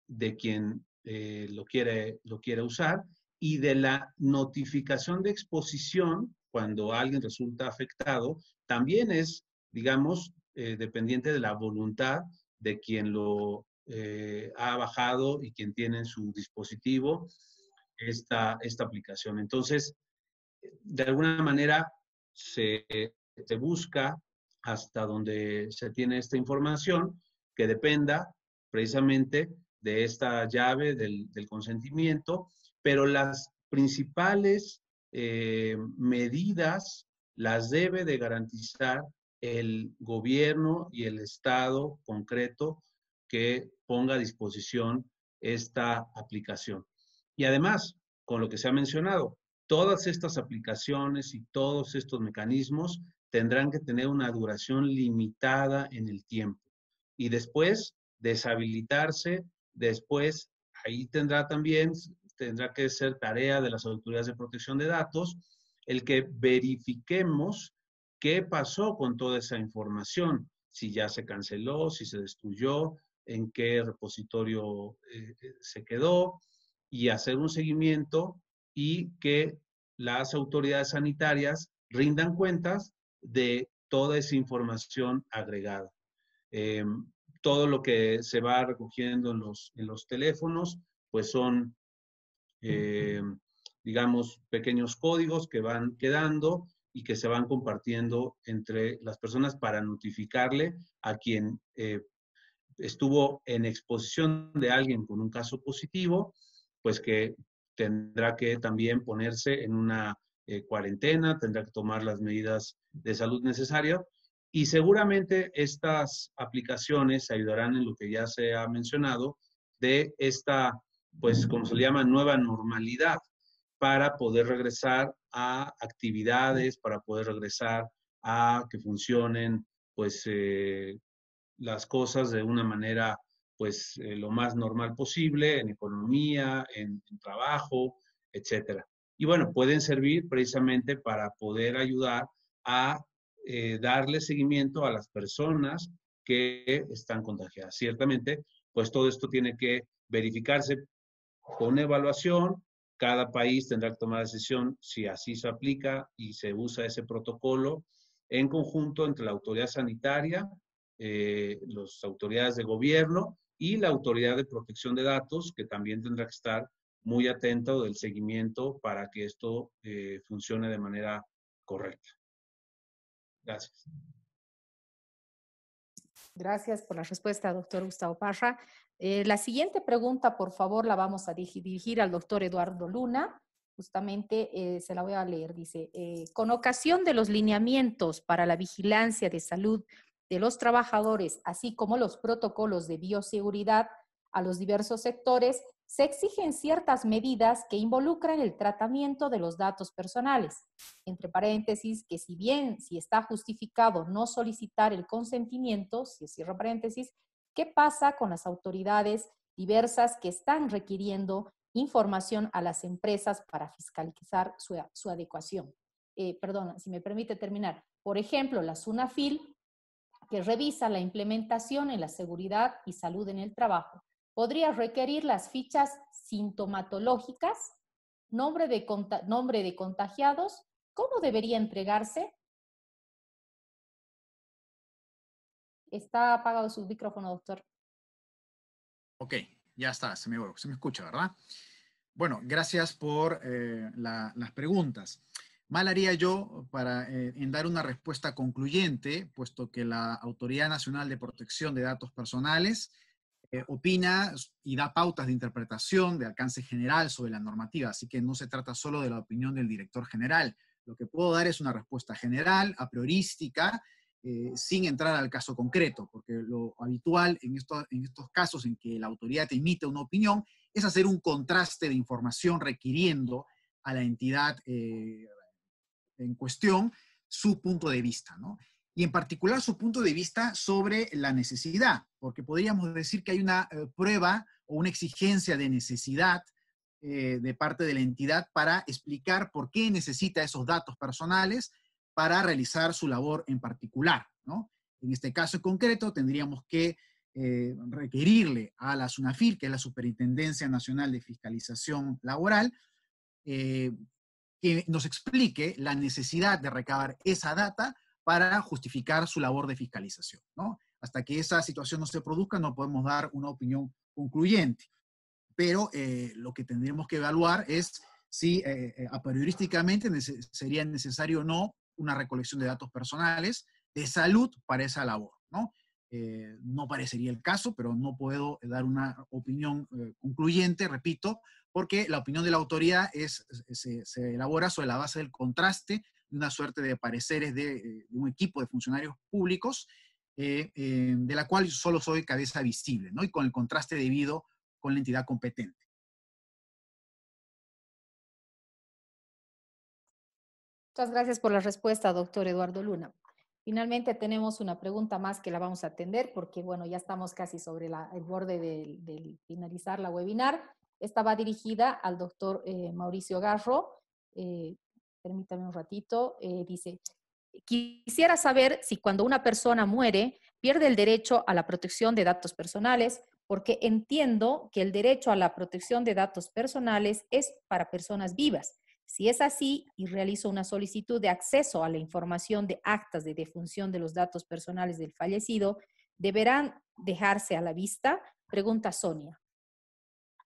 de quien lo quiere usar y de la notificación de exposición cuando alguien resulta afectado, también es, digamos, dependiente de la voluntad de quien lo ha bajado y quien tiene en su dispositivo esta aplicación. Entonces, de alguna manera se busca hasta donde se tiene esta información que dependa precisamente de esta llave del consentimiento, pero las principales medidas las debe de garantizar el gobierno y el Estado concreto que ponga a disposición esta aplicación. Y además, con lo que se ha mencionado, todas estas aplicaciones y todos estos mecanismos tendrán que tener una duración limitada en el tiempo. Y después, deshabilitarse, después, ahí tendrá que ser tarea de las autoridades de protección de datos, el que verifiquemos qué pasó con toda esa información, si ya se canceló, si se destruyó, en qué repositorio se quedó, y hacer un seguimiento y que las autoridades sanitarias rindan cuentas de toda esa información agregada. Todo lo que se va recogiendo en los teléfonos, pues son, digamos, pequeños códigos que van quedando y que se van compartiendo entre las personas para notificarle a quien estuvo en exposición de alguien con un caso positivo, pues que tendrá que también ponerse en una cuarentena, tendrá que tomar las medidas de salud necesarias y seguramente estas aplicaciones ayudarán en lo que ya se ha mencionado de esta, pues como se le llama, nueva normalidad para poder regresar a actividades, para poder regresar a que funcionen pues las cosas de una manera, pues, lo más normal posible, en economía, en trabajo, etcétera. Y bueno, pueden servir precisamente para poder ayudar a darle seguimiento a las personas que están contagiadas. Ciertamente, pues todo esto tiene que verificarse con evaluación. Cada país tendrá que tomar decisión si así se aplica y se usa ese protocolo en conjunto entre la autoridad sanitaria, las autoridades de gobierno y la autoridad de protección de datos, que también tendrá que estar muy atento del seguimiento para que esto funcione de manera correcta. Gracias. Gracias por la respuesta, doctor Gustavo Parra. La siguiente pregunta, por favor, la vamos a dirigir al doctor Eduardo Luna. Justamente se la voy a leer. Dice, con ocasión de los lineamientos para la vigilancia de salud de los trabajadores, así como los protocolos de bioseguridad a los diversos sectores, se exigen ciertas medidas que involucran el tratamiento de los datos personales. Entre paréntesis, que si bien si está justificado no solicitar el consentimiento, si cierro paréntesis, ¿qué pasa con las autoridades diversas que están requiriendo información a las empresas para fiscalizar su adecuación? Perdón, si me permite terminar. Por ejemplo, la SUNAFIL, que revisa la implementación en la seguridad y salud en el trabajo, podría requerir las fichas sintomatológicas, nombre de contagiados. ¿Cómo debería entregarse? Está apagado su micrófono, doctor. Ok, ya está, se me escucha, ¿verdad? Bueno, gracias por las preguntas. Mal haría yo en dar una respuesta concluyente, puesto que la Autoridad Nacional de Protección de Datos Personales opina y da pautas de interpretación de alcance general sobre la normativa, así que no se trata solo de la opinión del director general. Lo que puedo dar es una respuesta general, a priorística, sin entrar al caso concreto, porque lo habitual en estos casos en que la autoridad emite una opinión es hacer un contraste de información requiriendo a la entidad en cuestión su punto de vista, ¿no? Y en particular su punto de vista sobre la necesidad, porque podríamos decir que hay una prueba o una exigencia de necesidad de parte de la entidad para explicar por qué necesita esos datos personales para realizar su labor en particular, ¿no? En este caso en concreto tendríamos que requerirle a la SUNAFIL, que es la Superintendencia Nacional de Fiscalización Laboral, que nos explique la necesidad de recabar esa data para justificar su labor de fiscalización, ¿no? Hasta que esa situación no se produzca, no podemos dar una opinión concluyente. Pero lo que tendremos que evaluar es si apriorísticamente sería necesario o no una recolección de datos personales de salud para esa labor, ¿no? No parecería el caso, pero no puedo dar una opinión concluyente, repito, porque la opinión de la autoridad se elabora sobre la base del contraste de una suerte de pareceres de un equipo de funcionarios públicos, de la cual solo soy cabeza visible, ¿no? Y con el contraste debido con la entidad competente. Muchas gracias por la respuesta, doctor Eduardo Luna. Finalmente tenemos una pregunta más que la vamos a atender porque, bueno, ya estamos casi sobre el borde de finalizar la webinar. Esta va dirigida al doctor Mauricio Garro. Permítame un ratito. Dice, quisiera saber si cuando una persona muere pierde el derecho a la protección de datos personales, porque entiendo que el derecho a la protección de datos personales es para personas vivas. Si es así y realizo una solicitud de acceso a la información de actas de defunción de los datos personales del fallecido, ¿deberán dejarse a la vista? Pregunta Sonia.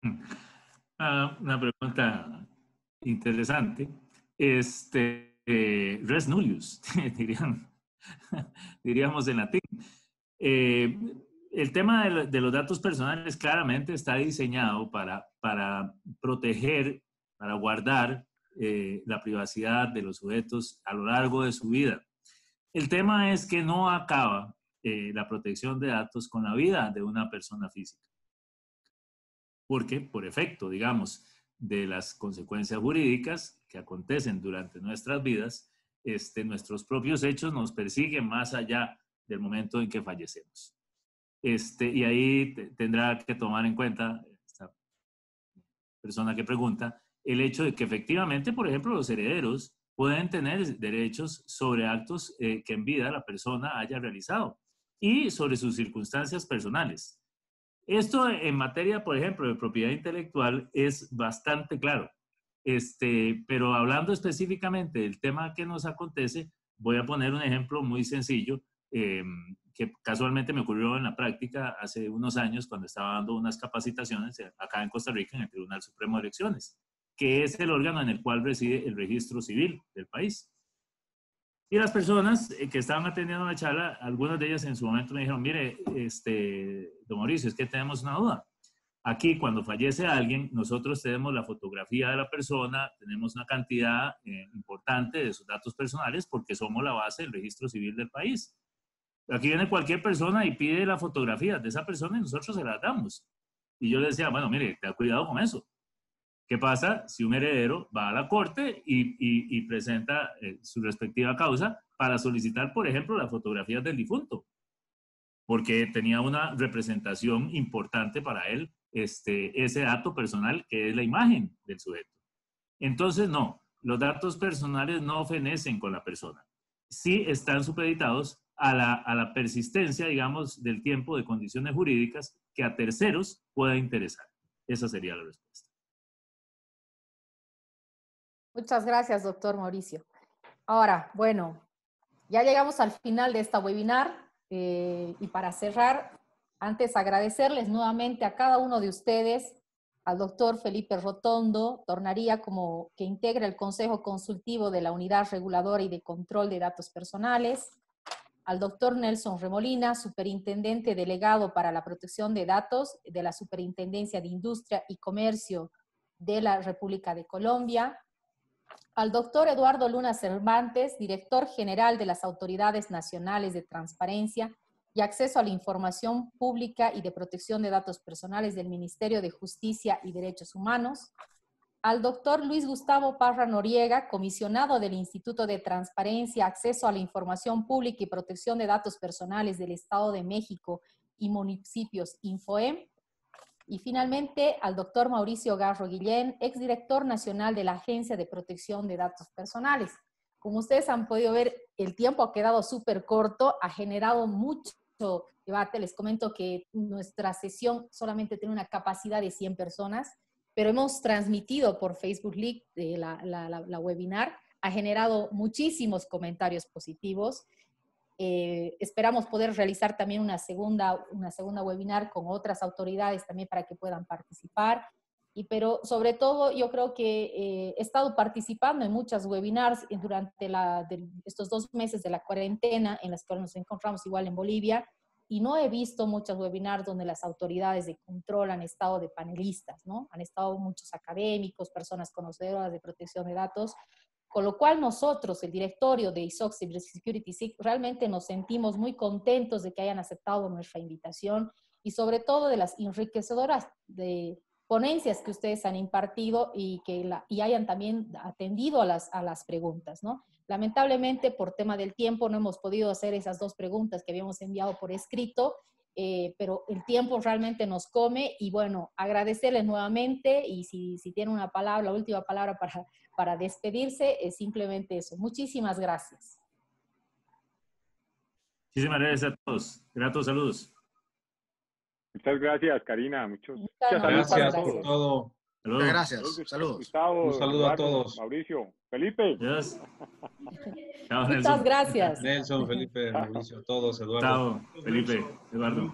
Una pregunta interesante. Res nullius, diríamos en latín. El tema de los datos personales claramente está diseñado para proteger, para guardar la privacidad de los sujetos a lo largo de su vida. El tema es que no acaba la protección de datos con la vida de una persona física. Porque, por efecto, digamos, de las consecuencias jurídicas que acontecen durante nuestras vidas, nuestros propios hechos nos persiguen más allá del momento en que fallecemos. y ahí tendrá que tomar en cuenta esta persona que pregunta el hecho de que efectivamente, por ejemplo, los herederos pueden tener derechos sobre actos que en vida la persona haya realizado y sobre sus circunstancias personales. Esto en materia, por ejemplo, de propiedad intelectual es bastante claro. Pero hablando específicamente del tema que nos acontece, voy a poner un ejemplo muy sencillo que casualmente me ocurrió en la práctica hace unos años cuando estaba dando unas capacitaciones acá en Costa Rica en el Tribunal Supremo de Elecciones, que es el órgano en el cual reside el registro civil del país. Y las personas que estaban atendiendo la charla, algunas de ellas en su momento me dijeron, mire, don Mauricio, es que tenemos una duda. Aquí, cuando fallece alguien, nosotros tenemos la fotografía de la persona, tenemos una cantidad importante de sus datos personales porque somos la base del registro civil del país. Aquí viene cualquier persona y pide la fotografía de esa persona y nosotros se la damos. Y yo le decía, bueno, mire, ten cuidado con eso. ¿Qué pasa si un heredero va a la corte y presenta su respectiva causa para solicitar, por ejemplo, las fotografías del difunto? Porque tenía una representación importante para él, ese dato personal que es la imagen del sujeto. Entonces, no, los datos personales no fenecen con la persona. Sí están supeditados a la persistencia, digamos, del tiempo de condiciones jurídicas que a terceros pueda interesar. Esa sería la respuesta. Muchas gracias, doctor Mauricio. Ahora, bueno, ya llegamos al final de esta webinar y para cerrar, antes agradecerles nuevamente a cada uno de ustedes, al doctor Felipe Rotondo, Tornaría como que integra el Consejo Consultivo de la Unidad Reguladora y de Control de Datos Personales, al doctor Nelson Remolina, Superintendente Delegado para la Protección de Datos de la Superintendencia de Industria y Comercio de la República de Colombia, al doctor Eduardo Luna Cervantes, Director General de las Autoridades Nacionales de Transparencia y Acceso a la Información Pública y de Protección de Datos Personales del Ministerio de Justicia y Derechos Humanos, al doctor Luis Gustavo Parra Noriega, comisionado del Instituto de Transparencia, Acceso a la Información Pública y Protección de Datos Personales del Estado de México y Municipios Infoem, y finalmente al doctor Mauricio Garro Guillén, exdirector nacional de la Agencia de Protección de Datos Personales. Como ustedes han podido ver, el tiempo ha quedado súper corto, ha generado mucho debate. Les comento que nuestra sesión solamente tiene una capacidad de 100 personas, pero hemos transmitido por Facebook Live la webinar, ha generado muchísimos comentarios positivos. Esperamos poder realizar también una segunda webinar con otras autoridades también para que puedan participar. Pero sobre todo yo creo que he estado participando en muchas webinars durante estos 2 meses de la cuarentena en las que nos encontramos igual en Bolivia, y no he visto muchas webinars donde las autoridades de control han estado de panelistas, ¿no? Han estado muchos académicos, personas conocedoras de protección de datos, con lo cual nosotros, el directorio de ISOC Cybersecurity SIC, realmente nos sentimos muy contentos de que hayan aceptado nuestra invitación y sobre todo de las enriquecedoras de ponencias que ustedes han impartido y hayan también atendido a las preguntas, ¿no? Lamentablemente, por tema del tiempo, no hemos podido hacer esas 2 preguntas que habíamos enviado por escrito, pero el tiempo realmente nos come y bueno, agradecerles nuevamente y si tienen una palabra, la última palabra para despedirse, es simplemente eso. Muchísimas gracias. Muchísimas gracias a todos. Gratos saludos. Muchas gracias, Karina. Muchas gracias por todo. Saludos. Gracias. Saludos. Gustavo, Un saludo Eduardo, a todos. Mauricio, Felipe. Adiós. Chao, Muchas Nelson. gracias. Nelson, Felipe, Mauricio, a todos, Eduardo. Chao, Felipe, Eduardo.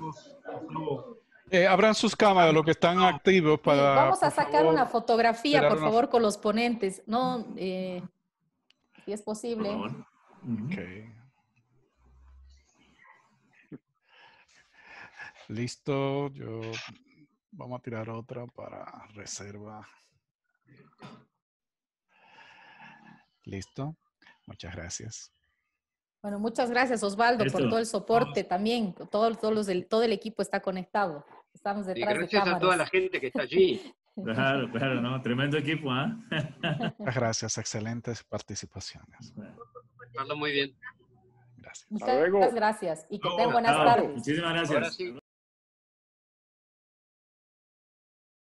Abran sus cámaras, los que están activos para... Sí, vamos a por sacar favor, una fotografía, tirar por una favor, con los ponentes. No, si es posible. Por favor. Ok. Listo, vamos a tirar otra para reserva. Listo, muchas gracias. Bueno, muchas gracias, Osvaldo, por todo el soporte también. Todo el equipo está conectado. Estamos detrás de cámaras. Gracias a toda la gente que está allí. Claro, ¿no? Tremendo equipo, ¿ah? Muchas gracias, excelentes participaciones. Habla muy bien. Gracias. Muchas gracias y que tengan buenas tardes. Muchísimas gracias. Ahora sí.